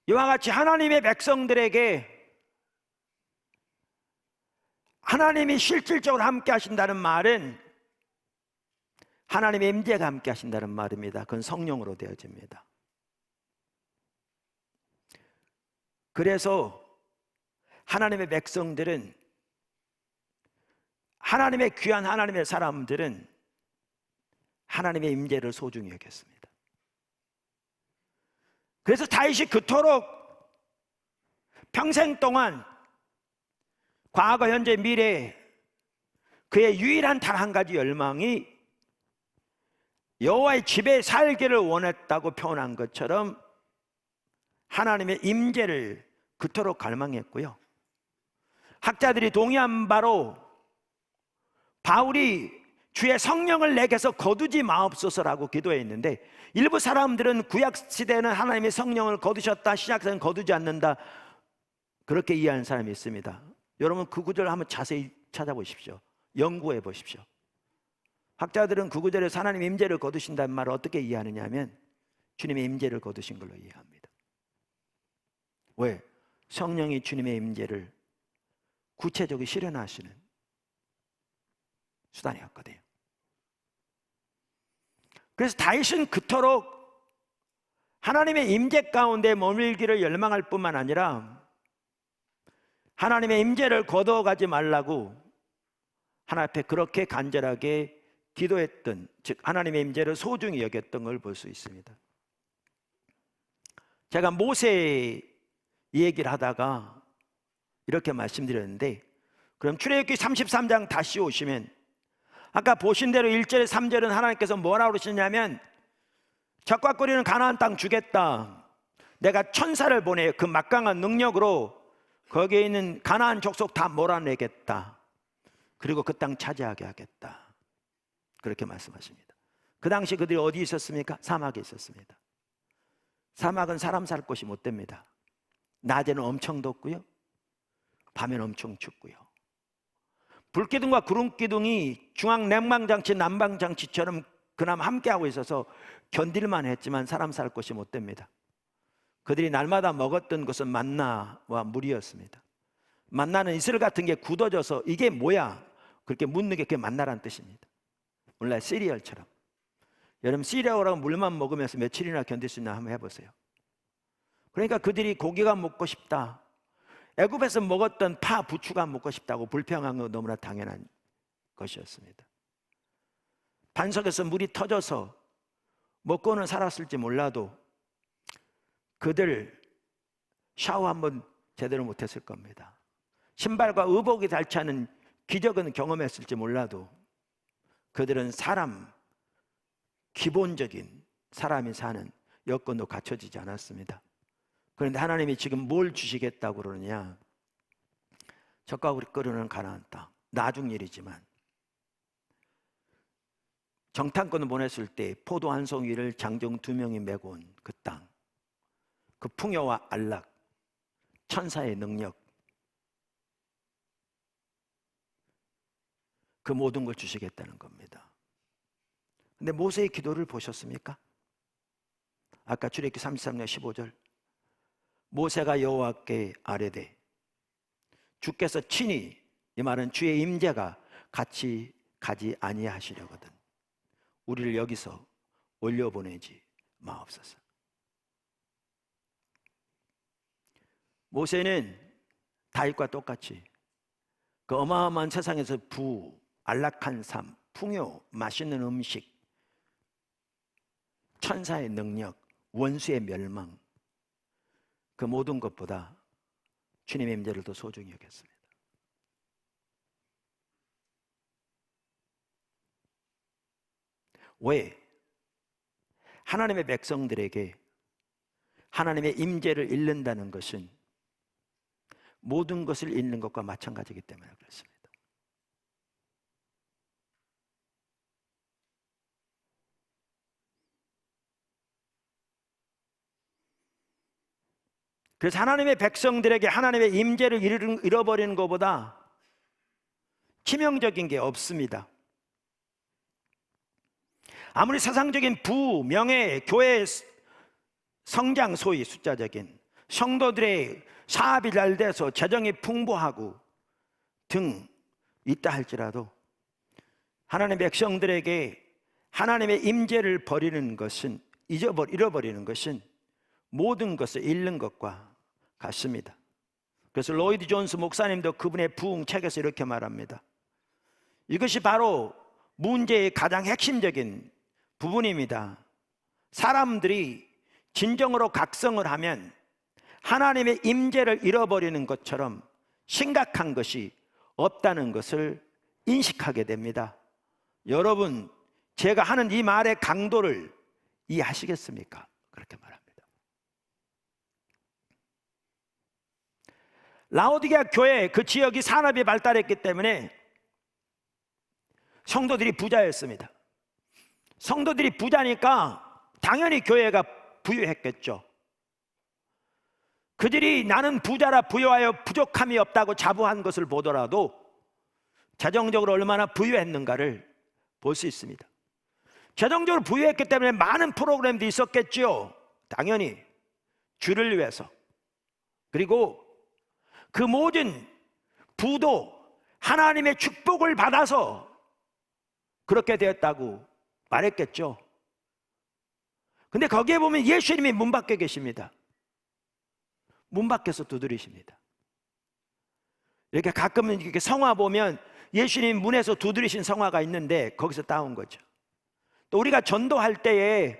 이와 같이 하나님의 백성들에게 하나님이 실질적으로 함께 하신다는 말은 하나님의 임재가 함께 하신다는 말입니다. 그건 성령으로 되어집니다. 그래서 하나님의 백성들은, 하나님의 귀한 하나님의 사람들은 하나님의 임재를 소중히 여겼습니다. 그래서 다윗이 그토록 평생 동안 과거, 현재, 미래 그의 유일한 단 한 가지 열망이 여호와의 집에 살기를 원했다고 표현한 것처럼 하나님의 임재를 그토록 갈망했고요. 학자들이 동의한 바로 바울이 주의 성령을 내게서 거두지 마옵소서라고 기도했는데, 일부 사람들은 구약 시대에는 하나님의 성령을 거두셨다, 신약시대는 거두지 않는다, 그렇게 이해하는 사람이 있습니다. 여러분 그 구절을 한번 자세히 찾아보십시오. 연구해 보십시오. 학자들은 그 구절에서 하나님의 임재를 거두신다는 말을 어떻게 이해하느냐 하면 주님의 임재를 거두신 걸로 이해합니다. 왜? 성령이 주님의 임재를 구체적으로 실현하시는 수단이었거든요. 그래서 다윗은 그토록 하나님의 임재 가운데 머물기를 열망할 뿐만 아니라 하나님의 임재를 거둬가지 말라고 하나님 앞에 그렇게 간절하게 기도했던, 즉 하나님의 임재를 소중히 여겼던 걸 볼 수 있습니다. 제가 모세 얘기를 하다가 이렇게 말씀드렸는데, 그럼 출애굽기 33장 다시 오시면 아까 보신 대로 1절 3절은 하나님께서 뭐라고 그러시냐면 적과 꿀이는 가나안 땅 주겠다, 내가 천사를 보내 그 막강한 능력으로 거기에 있는 가나안 족속 다 몰아내겠다, 그리고 그 땅 차지하게 하겠다, 그렇게 말씀하십니다. 그 당시 그들이 어디 있었습니까? 사막에 있었습니다. 사막은 사람 살 곳이 못 됩니다. 낮에는 엄청 덥고요, 밤에는 엄청 춥고요. 불기둥과 구름기둥이 중앙 냉방장치, 난방장치처럼 그나마 함께하고 있어서 견딜만 했지만 사람 살 곳이 못 됩니다. 그들이 날마다 먹었던 것은 만나와 물이었습니다. 만나는 이슬 같은 게 굳어져서 이게 뭐야? 그렇게 묻는 게 그게 만나란 뜻입니다. 오늘날 시리얼처럼. 여러분 시리얼하고 물만 먹으면서 며칠이나 견딜 수 있나 한번 해보세요. 그러니까 그들이 고기가 먹고 싶다, 애굽에서 먹었던 파, 부추가 먹고 싶다고 불평한 건 너무나 당연한 것이었습니다. 반석에서 물이 터져서 먹고는 살았을지 몰라도 그들 샤워 한번 제대로 못했을 겁니다. 신발과 의복이 닳지 않은 기적은 경험했을지 몰라도 그들은 기본적인 사람이 사는 여건도 갖춰지지 않았습니다. 그런데 하나님이 지금 뭘 주시겠다고 그러느냐? 적과 꿀이는 가나안 땅, 나중 일이지만 정탐꾼을 보냈을 때 포도 한 송이를 장정 2명이 메고 온 그 땅, 그 풍요와 안락, 천사의 능력, 그 모든 걸 주시겠다는 겁니다. 근데 모세의 기도를 보셨습니까? 아까 출애굽기 33장 15절, 모세가 여호와께 아뢰되 주께서 친히, 이 말은 주의 임재가 같이 가지 아니하시려거든 우리를 여기서 올려보내지 마옵소서. 모세는 다윗과 똑같이 그 어마어마한 세상에서 안락한 삶, 풍요, 맛있는 음식, 천사의 능력, 원수의 멸망, 그 모든 것보다 주님의 임재를 더 소중히 여겼습니다. 왜? 하나님의 백성들에게 하나님의 임재를 잃는다는 것은 모든 것을 잃는 것과 마찬가지이기 때문에 그렇습니다. 그래서 하나님의 백성들에게 하나님의 임재를 잃어버리는 것보다 치명적인 게 없습니다. 아무리 세상적인 부, 명예, 교회 성장, 소위 숫자적인 성도들의 사업이 잘 돼서 재정이 풍부하고 등 있다 할지라도 하나님의 백성들에게 하나님의 임재를 버리는 것은, 잃어버리는 것은 모든 것을 잃는 것과 같습니다. 그래서 로이드 존스 목사님도 그분의 부흥 책에서 이렇게 말합니다. 이것이 바로 문제의 가장 핵심적인 부분입니다. 사람들이 진정으로 각성을 하면 하나님의 임재를 잃어버리는 것처럼 심각한 것이 없다는 것을 인식하게 됩니다. 여러분, 제가 하는 이 말의 강도를 이해하시겠습니까? 그렇게 말합니다. 라오디게아 교회 그 지역이 산업이 발달했기 때문에 성도들이 부자였습니다. 성도들이 부자니까 당연히 교회가 부유했겠죠. 그들이 나는 부자라 부유하여 부족함이 없다고 자부한 것을 보더라도 재정적으로 얼마나 부유했는가를 볼 수 있습니다. 재정적으로 부유했기 때문에 많은 프로그램도 있었겠죠. 당연히 주를 위해서. 그리고 그 모든 부도 하나님의 축복을 받아서 그렇게 되었다고 말했겠죠. 근데 거기에 보면 예수님이 문 밖에 계십니다. 문 밖에서 두드리십니다. 이렇게 가끔은 이렇게 성화 보면 예수님 문에서 두드리신 성화가 있는데 거기서 따온 거죠. 또 우리가 전도할 때에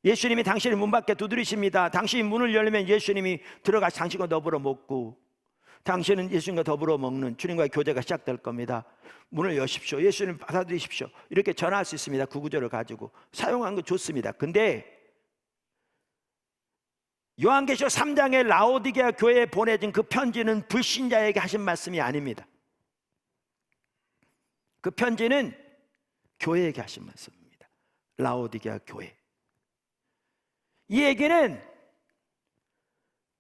예수님이 당신의 문 밖에 두드리십니다. 당신이 문을 열면 예수님이 들어가서 당신과 더불어 먹고 당신은 예수님과 더불어 먹는 주님과의 교제가 시작될 겁니다. 문을 여십시오. 예수님 받아들이십시오. 이렇게 전할 수 있습니다. 그 구절을 가지고 사용한 거 좋습니다. 근데 요한계시록 3장의 라오디게아 교회에 보내진 그 편지는 불신자에게 하신 말씀이 아닙니다. 그 편지는 교회에게 하신 말씀입니다. 라오디게아 교회. 이 얘기는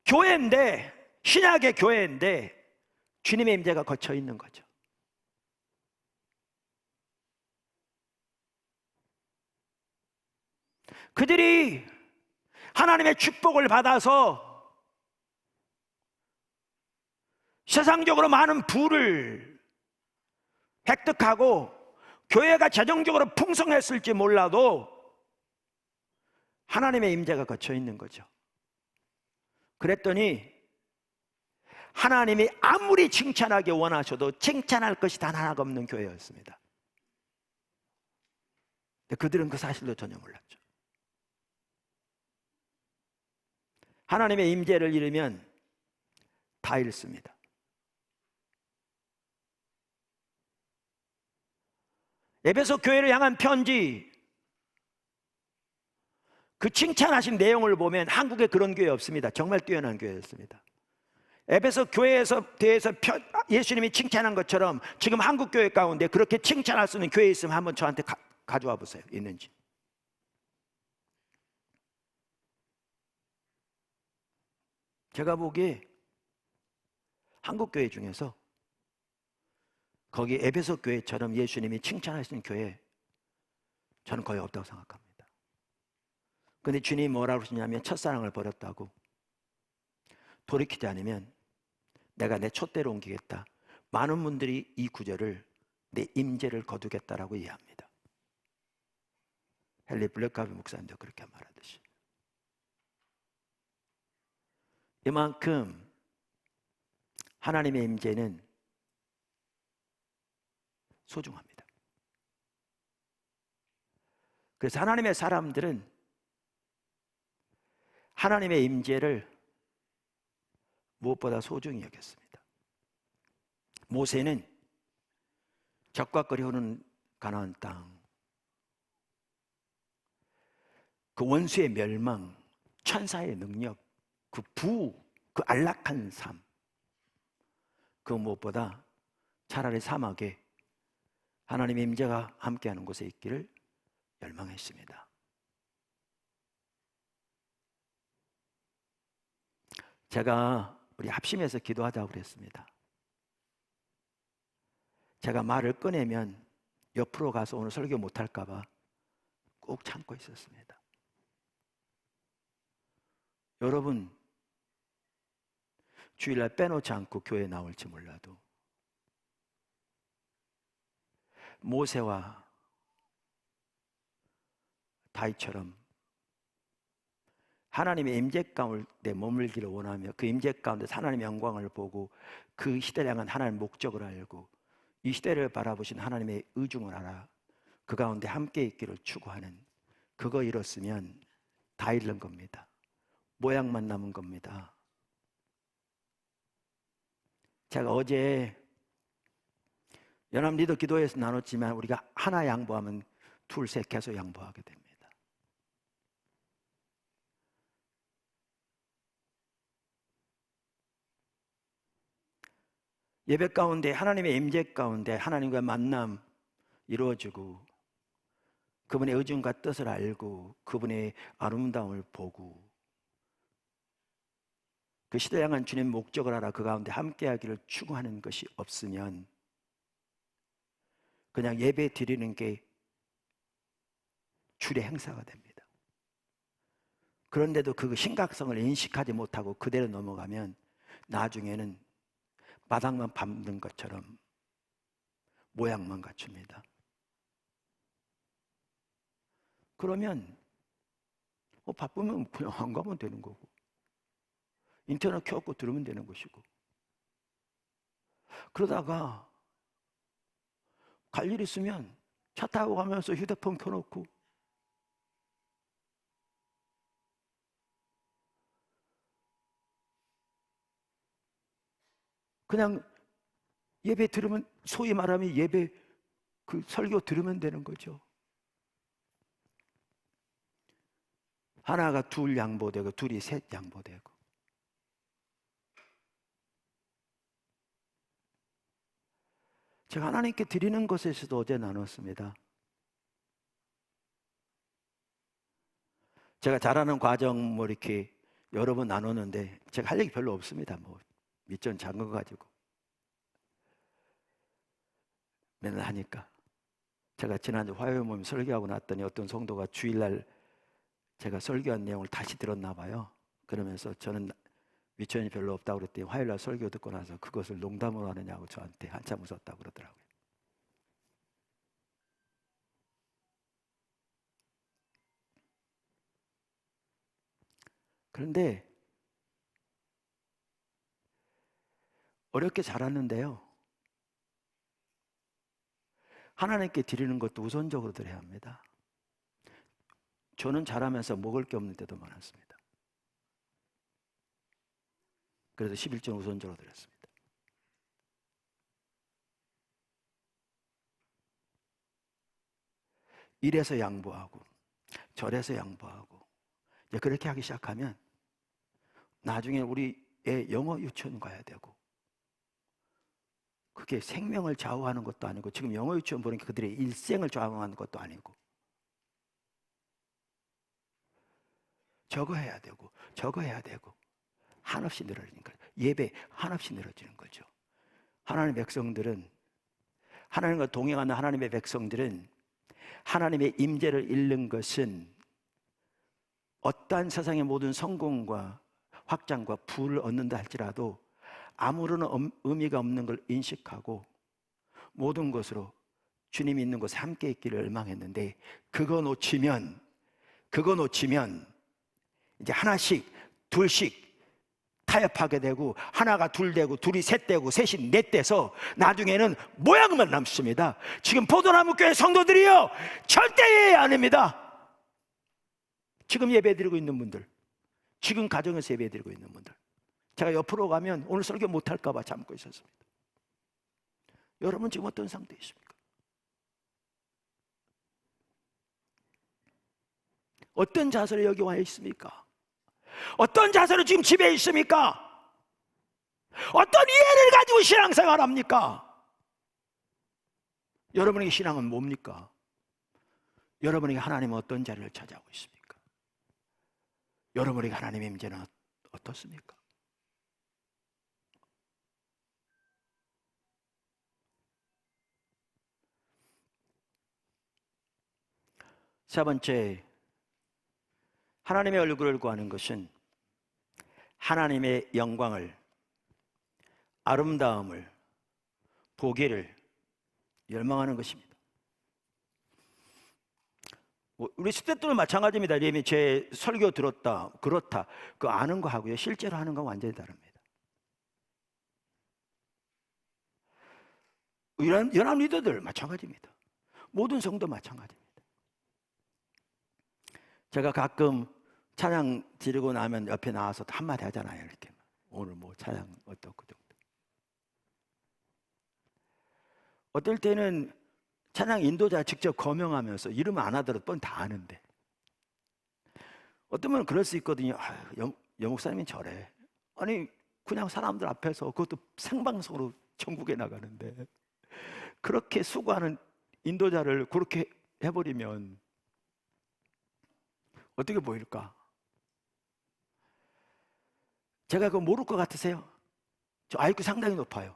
교회인데, 신약의 교회인데 주님의 임재가 거쳐 있는 거죠. 그들이 하나님의 축복을 받아서 세상적으로 많은 부를 획득하고 교회가 재정적으로 풍성했을지 몰라도 하나님의 임재가 거쳐 있는 거죠. 그랬더니 하나님이 아무리 칭찬하기 원하셔도 칭찬할 것이 단 하나가 없는 교회였습니다. 근데 그들은 그 사실도 전혀 몰랐죠. 하나님의 임재를 잃으면 다 잃습니다. 에베소 교회를 향한 편지, 그 칭찬하신 내용을 보면 한국에 그런 교회 없습니다. 정말 뛰어난 교회였습니다. 에베소 교회에서 대해서 예수님이 칭찬한 것처럼 지금 한국 교회 가운데 그렇게 칭찬할 수 있는 교회 있으면 한번 저한테 가져와 보세요. 있는지. 제가 보기에 한국 교회 중에서 거기 에베소 교회처럼 예수님이 칭찬하시는 교회 저는 거의 없다고 생각합니다. 근데 주님이 뭐라고 하시냐면 첫사랑을 버렸다고, 돌이키지 않으면 내가 내 촛대로 옮기겠다. 많은 분들이 이 구절을 내 임재를 거두겠다라고 이해합니다. 헨리 블랙카비 목사님도 그렇게 말하듯이. 이만큼 하나님의 임재는 소중합니다. 그래서 하나님의 사람들은 하나님의 임재를 무엇보다 소중히 여겼습니다. 모세는 적과 끓이 흐르는 가나안 땅, 그 원수의 멸망, 천사의 능력, 그 그 안락한 삶, 그 무엇보다 차라리 사막에 하나님의 임재가 함께하는 곳에 있기를 열망했습니다. 제가 우리 합심해서 기도하자고 그랬습니다. 제가 말을 꺼내면 옆으로 가서 오늘 설교 못할까 봐 꼭 참고 있었습니다. 여러분, 주일날 빼놓지 않고 교회에 나올지 몰라도 모세와 다윗처럼 하나님의 임재 가운데 머물기를 원하며 그 임재 가운데 하나님의 영광을 보고 그 시대를 향한 하나님의 목적을 알고 이 시대를 바라보신 하나님의 의중을 알아 그 가운데 함께 있기를 추구하는, 그거 이뤘으면 다 잃는 겁니다. 모양만 남은 겁니다. 제가 어제 연합 리더 기도회에서 나눴지만 우리가 하나 양보하면 둘, 셋 계속 양보하게 됩니다. 예배 가운데 하나님의 임재 가운데 하나님과 만남 이루어지고 그분의 의중과 뜻을 알고 그분의 아름다움을 보고 그 시대 향한 주님의 목적을 알아 그 가운데 함께하기를 추구하는 것이 없으면 그냥 예배 드리는 게 주의 행사가 됩니다. 그런데도 그 심각성을 인식하지 못하고 그대로 넘어가면 나중에는 바닥만 밟는 것처럼 모양만 갖춥니다. 그러면 바쁘면 그냥 안 가면 되는 거고 인터넷 켜고 들으면 되는 것이고 그러다가 갈 일 있으면 차 타고 가면서 휴대폰 켜놓고 그냥 예배 들으면 소위 말하면 예배 그 설교 들으면 되는 거죠. 하나가 둘 양보되고 둘이 셋 양보되고 제가 하나님께 드리는 것에서도 어제 나눴습니다. 제가 잘하는 과정 뭐 이렇게 여러 번 나눴는데 제가 할 얘기 별로 없습니다. 뭐 밑전 작은 거 가지고 맨날 하니까 제가 지난주 화요일 모임 설교하고 났더니 어떤 성도가 주일날 제가 설교한 내용을 다시 들었나 봐요. 그러면서 저는 미천이 별로 없다고 그랬더니 화요일날 설교 듣고 나서 그것을 농담으로 하느냐고 저한테 한참 웃었다고 그러더라고요. 그런데 어렵게 자랐는데요. 하나님께 드리는 것도 우선적으로 드려야 합니다. 저는 자라면서 먹을 게 없는 때도 많았습니다. 그래서 11전 우선적으로 드렸습니다. 이래서 양보하고 저래서 양보하고 이제 그렇게 하기 시작하면 나중에 우리 애 영어 유치원 가야 되고 그게 생명을 좌우하는 것도 아니고 지금 영어 유치원 보는 게 그들의 일생을 좌우하는 것도 아니고 저거 해야 되고 저거 해야 되고 한없이 늘어지는 거죠. 예배 한없이 늘어지는 거죠. 하나님의 백성들은 하나님과 동행하는 하나님의 백성들은 하나님의 임재를 잃는 것은 어떠한 세상의 모든 성공과 확장과 부를 얻는다 할지라도 아무런 의미가 없는 걸 인식하고 모든 것으로 주님이 있는 곳에 함께 있기를 열망했는데 그거 놓치면 이제 하나씩 둘씩 타협하게 되고 하나가 둘 되고 둘이 셋 되고 셋이 넷 돼서 나중에는 모양만 남습니다. 지금 포도나무 교회 성도들이요 절대 이해 안 합니다. 지금 예배드리고 있는 분들, 지금 가정에서 예배드리고 있는 분들, 제가 옆으로 가면 오늘 설교 못할까 봐 참고 있었습니다. 여러분 지금 어떤 상태에 있습니까? 어떤 자세로 여기 와 있습니까? 어떤 자세로 지금 집에 있습니까? 어떤 이해를 가지고 신앙생활 합니까? 여러분에게 신앙은 뭡니까? 여러분에게 하나님은 어떤 자리를 차지하고 있습니까? 여러분에게 하나님의 임재는 어떻습니까? 세 번째, 하나님의 얼굴을 구하는 것은 하나님의 영광을, 아름다움을, 보기를 열망하는 것입니다. 우리 스태프들은 마찬가지입니다. 이미 제 설교 들었다, 그렇다, 그 아는 거 하고요, 실제로 하는 건 완전히 다릅니다. 연합 리더들 마찬가지입니다. 모든 성도 마찬가지입니다. 제가 가끔 찬양 드리고 나면 옆에 나와서 한마디 하잖아요. 이렇게 오늘 뭐 찬양 어떻고 정도. 어떨 때는 찬양 인도자 직접 거명하면서 이름 안 하더라도 뻔 다 아는데, 어떤 분은 그럴 수 있거든요. 영목사님이 저래. 아니 그냥 사람들 앞에서, 그것도 생방송으로 전국에 나가는데 그렇게 수고하는 인도자를 그렇게 해버리면 어떻게 보일까? 제가 그거 모를 것 같으세요? 저 IQ 상당히 높아요.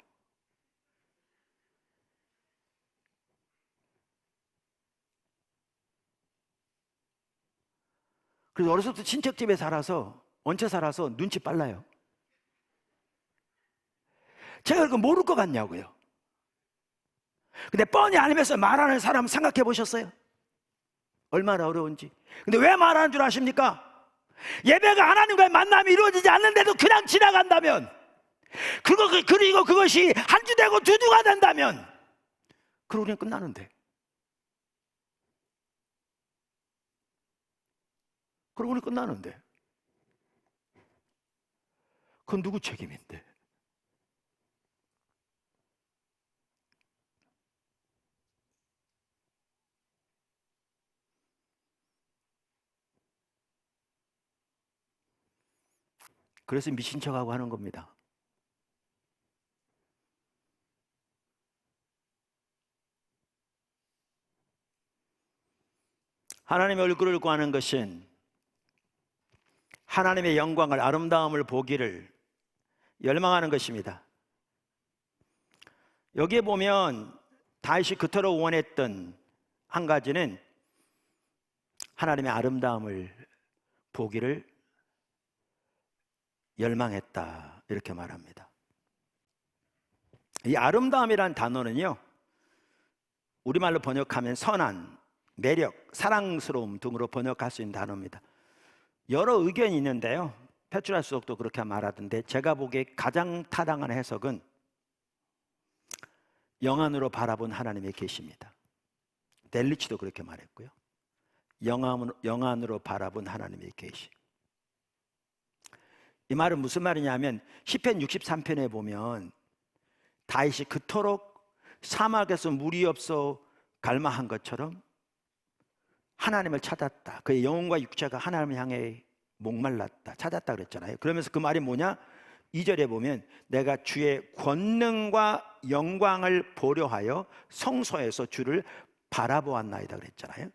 그래서 어렸을 때 친척집에 살아서, 얹혀 살아서 눈치 빨라요. 제가 그거 모를 것 같냐고요. 근데 뻔히 알면서 말하는 사람 생각해 보셨어요? 얼마나 어려운지. 근데 왜 말하는 줄 아십니까? 예배가 하나님과의 만남이 이루어지지 않는데도 그냥 지나간다면, 그리고 그것이 한 주 되고 두 주가 된다면, 그러고 그냥 끝나는데. 그러고 그냥 끝나는데. 그건 누구 책임인데? 그래서 미친 척하고 하는 겁니다. 하나님의 얼굴을 구하는 것은 하나님의 영광을, 아름다움을 보기를 열망하는 것입니다. 여기에 보면 다윗이 그토록 원했던 한 가지는 하나님의 아름다움을 보기를 열망했다, 이렇게 말합니다. 이 아름다움이란 단어는요, 우리말로 번역하면 선한, 매력, 사랑스러움 등으로 번역할 수 있는 단어입니다. 여러 의견이 있는데요, 페투라 수석도 그렇게 말하던데, 제가 보기에 가장 타당한 해석은 영안으로 바라본 하나님의 계시입니다. 델리치도 그렇게 말했고요. 영안으로 바라본 하나님의 계시. 이 말은 무슨 말이냐면, 시편 63편에 보면 다윗이 그토록 사막에서 물이 없어 갈망한 것처럼 하나님을 찾았다. 그의 영혼과 육체가 하나님을 향해 목말랐다, 찾았다 그랬잖아요. 그러면서 그 말이 뭐냐? 2절에 보면 내가 주의 권능과 영광을 보려 하여 성소에서 주를 바라보았나이다 그랬잖아요.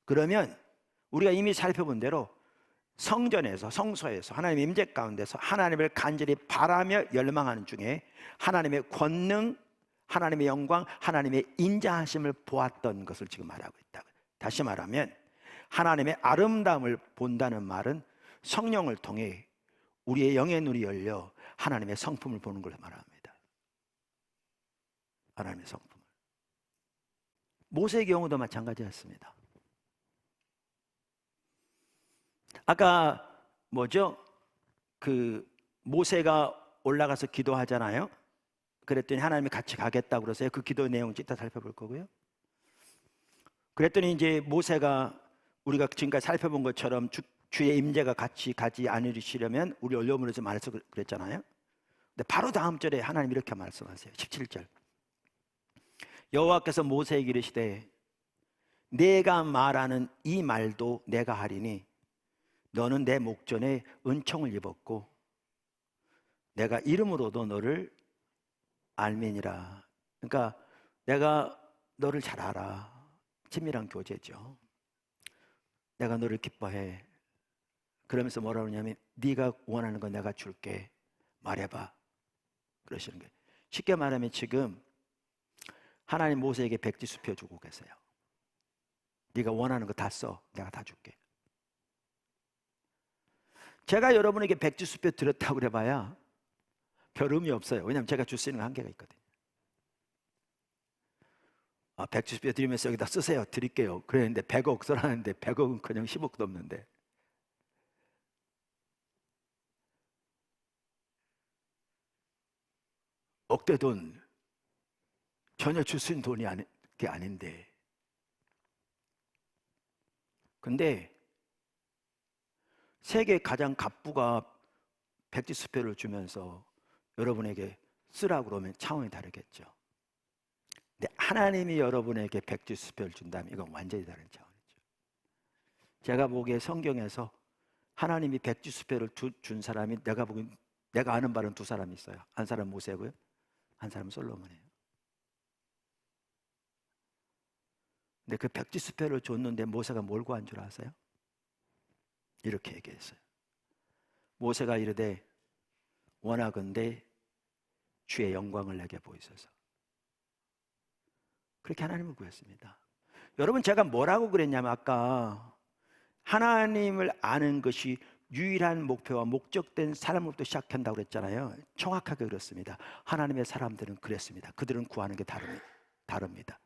그러면 우리가 이미 살펴본 대로 성전에서, 성소에서, 하나님의 임재 가운데서 하나님을 간절히 바라며 열망하는 중에 하나님의 권능, 하나님의 영광, 하나님의 인자하심을 보았던 것을 지금 말하고 있다. 다시 말하면 하나님의 아름다움을 본다는 말은 성령을 통해 우리의 영의 눈이 열려 하나님의 성품을 보는 걸 말합니다. 하나님의 성품을. 모세의 경우도 마찬가지였습니다. 아까 모세가 올라가서 기도하잖아요. 그랬더니 하나님이 같이 가겠다고 그러세요. 그 기도 내용 좀 이따 살펴볼 거고요. 그랬더니 이제 모세가 우리가 지금까지 살펴본 것처럼 주의 임재가 같이 가지 않으시려면 우리 언약문에서 말해서 그랬잖아요. 근데 바로 다음 절에 하나님 이렇게 말씀하세요. 17절. 여호와께서 모세에게 이르시되 내가 말하는 이 말도 내가 하리니 너는 내 목전에 은총을 입었고 내가 이름으로도 너를 알미니라. 그러니까 내가 너를 잘 알아. 친밀한 교제죠. 내가 너를 기뻐해. 그러면서 뭐라고 하냐면 네가 원하는 건 내가 줄게. 말해봐. 그러시는 거예요. 쉽게 말하면 지금 하나님 모세에게 백지수 펴주고 계세요. 네가 원하는 거 다 써. 내가 다 줄게. 제가 여러분에게 백지수표 드렸다고 그래봐야 별 의미 없어요. 왜냐하면 제가 줄 수 있는 한계가 있거든요. 백지수표 드리면서 여기다 쓰세요. 드릴게요. 그랬는데 100억 써라는데 100억은 그냥 10억도 없는데. 억대 돈 전혀 줄 수 있는 돈이 게 아닌데. 근데 세계 가장 갑부가 백지수표를 주면서 여러분에게 쓰라고 그러면 차원이 다르겠죠. 근데 하나님이 여러분에게 백지수표를 준다면 이건 완전히 다른 차원이죠. 제가 보기에 성경에서 하나님이 백지수표를 준 사람이 내가 아는 바는 두 사람이 있어요. 한 사람은 모세고요, 한 사람은 솔로몬이에요. 근데 그 백지수표를 줬는데 모세가 뭘 구한 줄 아세요? 이렇게 얘기했어요. 모세가 이르되 원하건대 주의 영광을 내게 보이소서. 그렇게 하나님을 구했습니다. 여러분, 제가 뭐라고 그랬냐면 아까 하나님을 아는 것이 유일한 목표와 목적된 사람으로부터 시작한다고 그랬잖아요. 정확하게 그렇습니다. 하나님의 사람들은 그랬습니다. 그들은 구하는 게 다릅니다.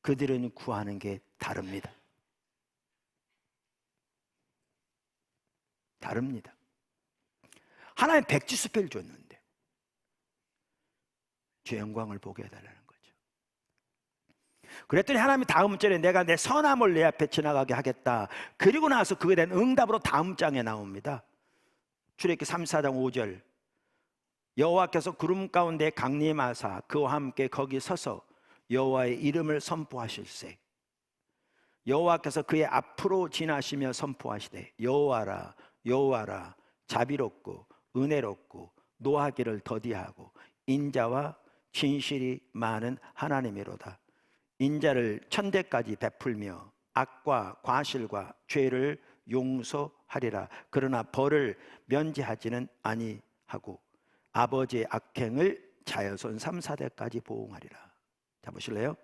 그들은 구하는 게 다릅니다. 하나님 백지수표를 줬는데 주의 영광을 보게 해달라는 거죠. 그랬더니 하나님이 다음 절에 내가 내 선함을 내 앞에 지나가게 하겠다. 그리고 나서 그에 대한 응답으로 다음 장에 나옵니다. 출애굽기 34장 5절. 여호와께서 구름 가운데 강림하사 그와 함께 거기 서서 여호와의 이름을 선포하실세. 여호와께서 그의 앞으로 지나시며 선포하시되 여호와라 여호와라 자비롭고 은혜롭고 노하기를 더디하고 인자와 진실이 많은 하나님이로다. 인자를 천대까지 베풀며 악과 과실과 죄를 용서하리라. 그러나 벌을 면제하지는 아니하고 아버지의 악행을 자손 3, 4대까지 보응하리라. 자, 보실래요?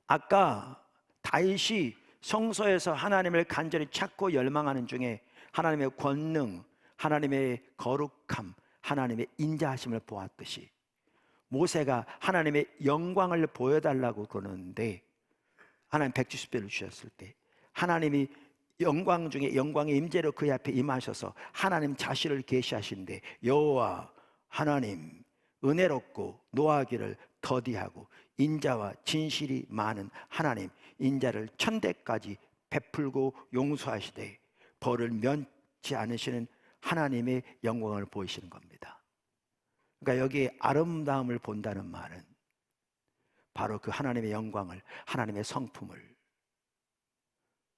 아까 다윗이 성소에서 하나님을 간절히 찾고 열망하는 중에 하나님의 권능, 하나님의 거룩함, 하나님의 인자하심을 보았듯이 모세가 하나님의 영광을 보여달라고 그러는데 하나님 백지수표를 주셨을 때 하나님이 영광 중에 영광의 임재로 그의 앞에 임하셔서 하나님 자신을 계시하신데 여호와 하나님 은혜롭고 노하기를 더디하고 인자와 진실이 많은 하나님, 인자를 천대까지 베풀고 용서하시되 벌을 면치 않으시는 하나님의 영광을 보이시는 겁니다. 그러니까 여기 아름다움을 본다는 말은 바로 그 하나님의 영광을, 하나님의 성품을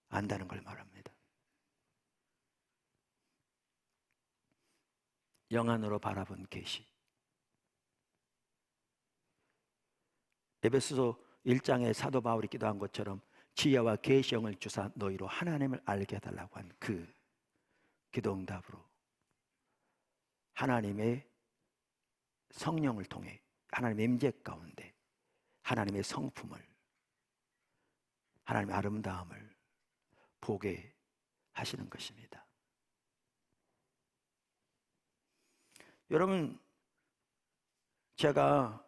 안다는 걸 말합니다. 영안으로 바라본 계시. 에베소서 1장에 사도 바울이 기도한 것처럼 지혜와 계시형을 주사 너희로 하나님을 알게 해달라고 한 그 기도응답으로 하나님의 성령을 통해 하나님의 임재 가운데 하나님의 성품을, 하나님의 아름다움을 보게 하시는 것입니다. 여러분, 제가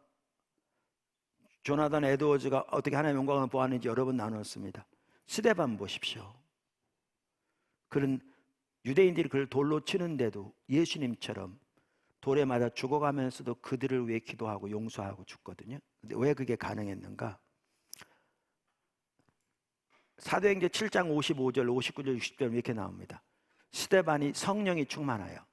조나단 에드워즈가 어떻게 하나님의 영광을 보았는지 여러 번 나눴습니다. 스데반 보십시오. 그는 유대인들이 그를 돌로 치는데도 예수님처럼 돌에 맞아 죽어가면서도 그들을 위해 기도하고 용서하고 죽거든요. 근데 왜 그게 가능했는가? 사도행전 7장 55절, 59절, 60절 이렇게 나옵니다. 스데반이 성령이 충만하여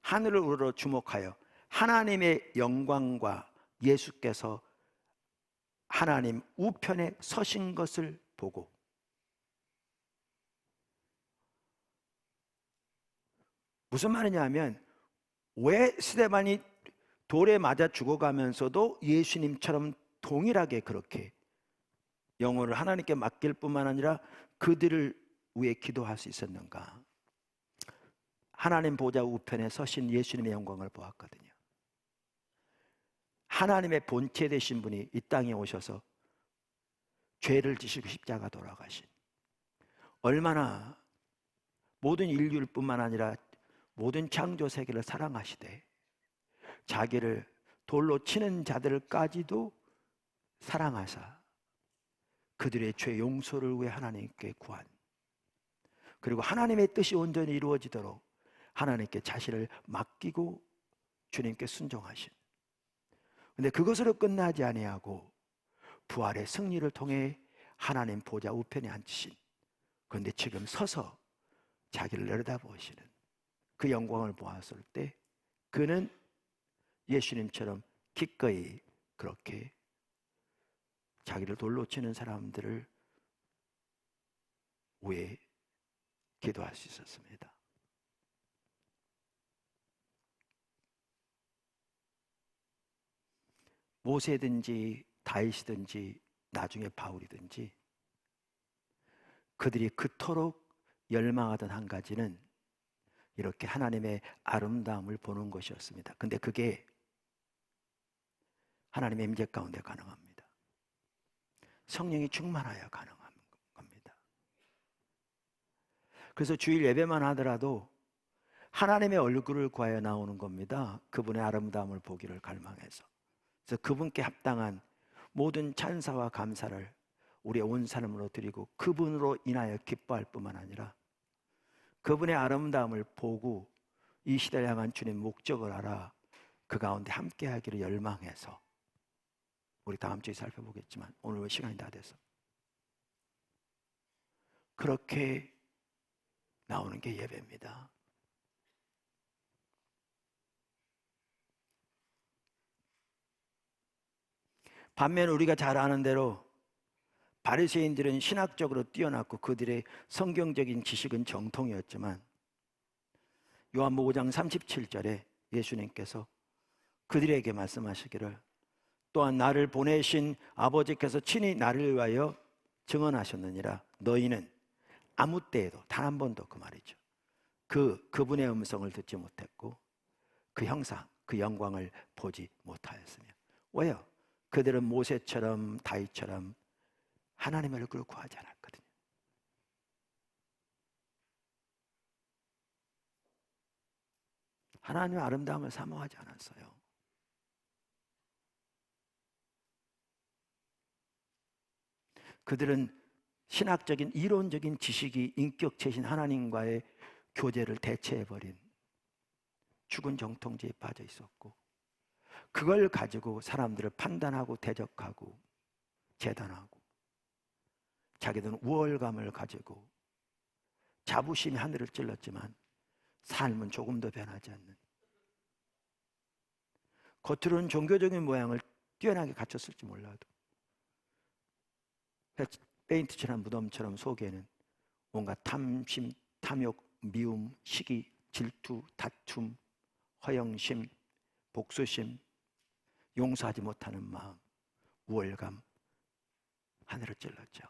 하늘을 우러러 주목하여 하나님의 영광과 예수께서 하나님 우편에 서신 것을 보고, 무슨 말이냐면 왜 스데반이 돌에 맞아 죽어가면서도 예수님처럼 동일하게 그렇게 영혼을 하나님께 맡길 뿐만 아니라 그들을 위해 기도할 수 있었는가? 하나님 보좌 우편에 서신 예수님의 영광을 보았거든요. 하나님의 본체 되신 분이 이 땅에 오셔서 죄를 지시고 십자가 돌아가신, 얼마나 모든 인류를 뿐만 아니라 모든 창조 세계를 사랑하시되 자기를 돌로 치는 자들까지도 사랑하사 그들의 죄 용서를 위해 하나님께 구한, 그리고 하나님의 뜻이 온전히 이루어지도록 하나님께 자신을 맡기고 주님께 순종하신, 근데 그것으로 끝나지 아니하고 부활의 승리를 통해 하나님 보좌 우편에 앉으신, 그런데 지금 서서 자기를 내려다보시는 그 영광을 보았을 때 그는 예수님처럼 기꺼이 그렇게 자기를 돌로 치는 사람들을 위해 기도할 수 있었습니다. 모세든지 다윗이든지 나중에 바울이든지 그들이 그토록 열망하던 한 가지는 이렇게 하나님의 아름다움을 보는 것이었습니다. 근데 그게 하나님의 임재 가운데 가능합니다. 성령이 충만하여 가능한 겁니다. 그래서 주일 예배만 하더라도 하나님의 얼굴을 구하여 나오는 겁니다. 그분의 아름다움을 보기를 갈망해서. 그래서 그분께 합당한 모든 찬사와 감사를 우리의 온 삶으로 드리고 그분으로 인하여 기뻐할 뿐만 아니라 그분의 아름다움을 보고 이 시대를 향한 주님 목적을 알아 그 가운데 함께하기를 열망해서, 우리 다음 주에 살펴보겠지만 오늘 시간이 다 돼서 그렇게 나오는 게 예배입니다. 반면 우리가 잘 아는 대로 바리새인들은 신학적으로 뛰어났고 그들의 성경적인 지식은 정통이었지만 요한복음 5장 37절에 예수님께서 그들에게 말씀하시기를, 또한 나를 보내신 아버지께서 친히 나를 위하여 증언하셨느니라. 너희는 아무 때에도 단 한 번도, 그 말이죠, 그분의 음성을 듣지 못했고 그 형상, 그 영광을 보지 못하였으며. 왜요? 그들은 모세처럼 다윗처럼 하나님의 얼굴을 구하지 않았거든요. 하나님의 아름다움을 사모하지 않았어요. 그들은 신학적인 이론적인 지식이 인격체신 하나님과의 교제를 대체해버린 죽은 정통제에 빠져 있었고, 그걸 가지고 사람들을 판단하고 대적하고 재단하고 자기들은 우월감을 가지고 자부심이 하늘을 찔렀지만 삶은 조금도 변하지 않는, 겉으로는 종교적인 모양을 뛰어나게 갖췄을지 몰라도 페인트칠한 무덤처럼 속에는 온갖 탐심, 탐욕, 미움, 시기, 질투, 다툼, 허영심, 복수심, 용서하지 못하는 마음, 우월감, 하늘을 찔렀죠.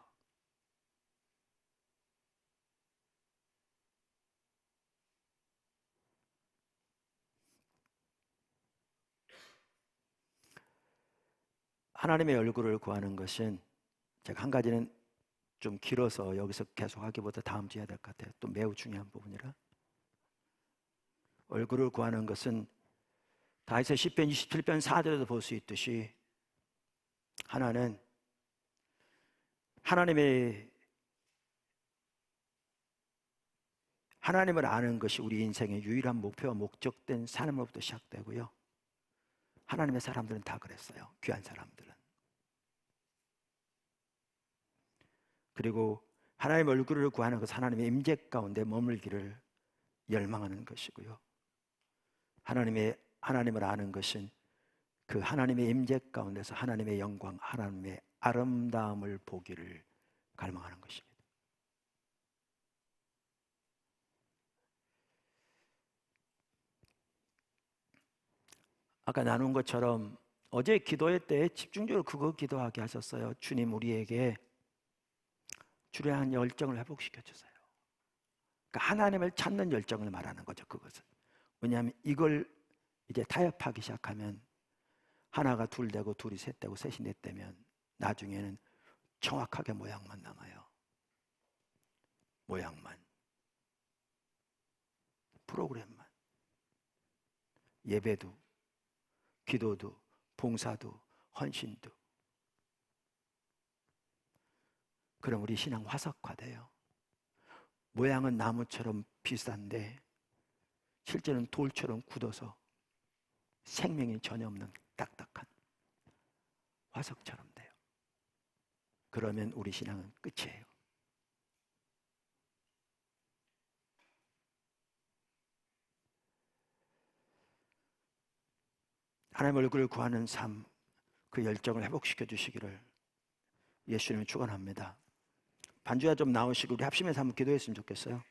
하나님의 얼굴을 구하는 것은, 제가 한 가지는 좀 길어서 여기서 계속 하기보다 다음 주에 해야 될 것 같아요. 또 매우 중요한 부분이라. 얼굴을 구하는 것은 다윗의 시편 27편 4절에도 볼 수 있듯이 하나는 하나님을 아는 것이 우리 인생의 유일한 목표와 목적된 삶으로부터 시작되고요. 하나님의 사람들은 다 그랬어요. 귀한 사람들은. 그리고 하나님의 얼굴을 구하는 것은 하나님의 임재 가운데 머물기를 열망하는 것이고요. 하나님을 아는 것은 그 하나님의 임재 가운데서 하나님의 영광, 하나님의 아름다움을 보기를 갈망하는 것입니다. 아까 나눈 것처럼 어제 기도회 때 집중적으로 그거 기도하게 하셨어요. 주님, 우리에게 주려한 열정을 회복시켜 주세요. 그러니까 하나님을 찾는 열정을 말하는 거죠. 그것은. 왜냐하면 이걸 이제 타협하기 시작하면 하나가 둘 되고 둘이 셋 되고 셋이 넷 되면 나중에는 정확하게 모양만 남아요. 모양만. 프로그램만. 예배도, 기도도, 봉사도, 헌신도. 그럼 우리 신앙 화석화돼요. 모양은 나무처럼 비싼데 실제는 돌처럼 굳어서 생명이 전혀 없는 딱딱한 화석처럼 돼요. 그러면 우리 신앙은 끝이에요. 하나님 얼굴을 구하는 삶, 그 열정을 회복시켜 주시기를 예수님이 축원합니다. 반주야 좀 나오시고 우리 합심해서 한번 기도했으면 좋겠어요.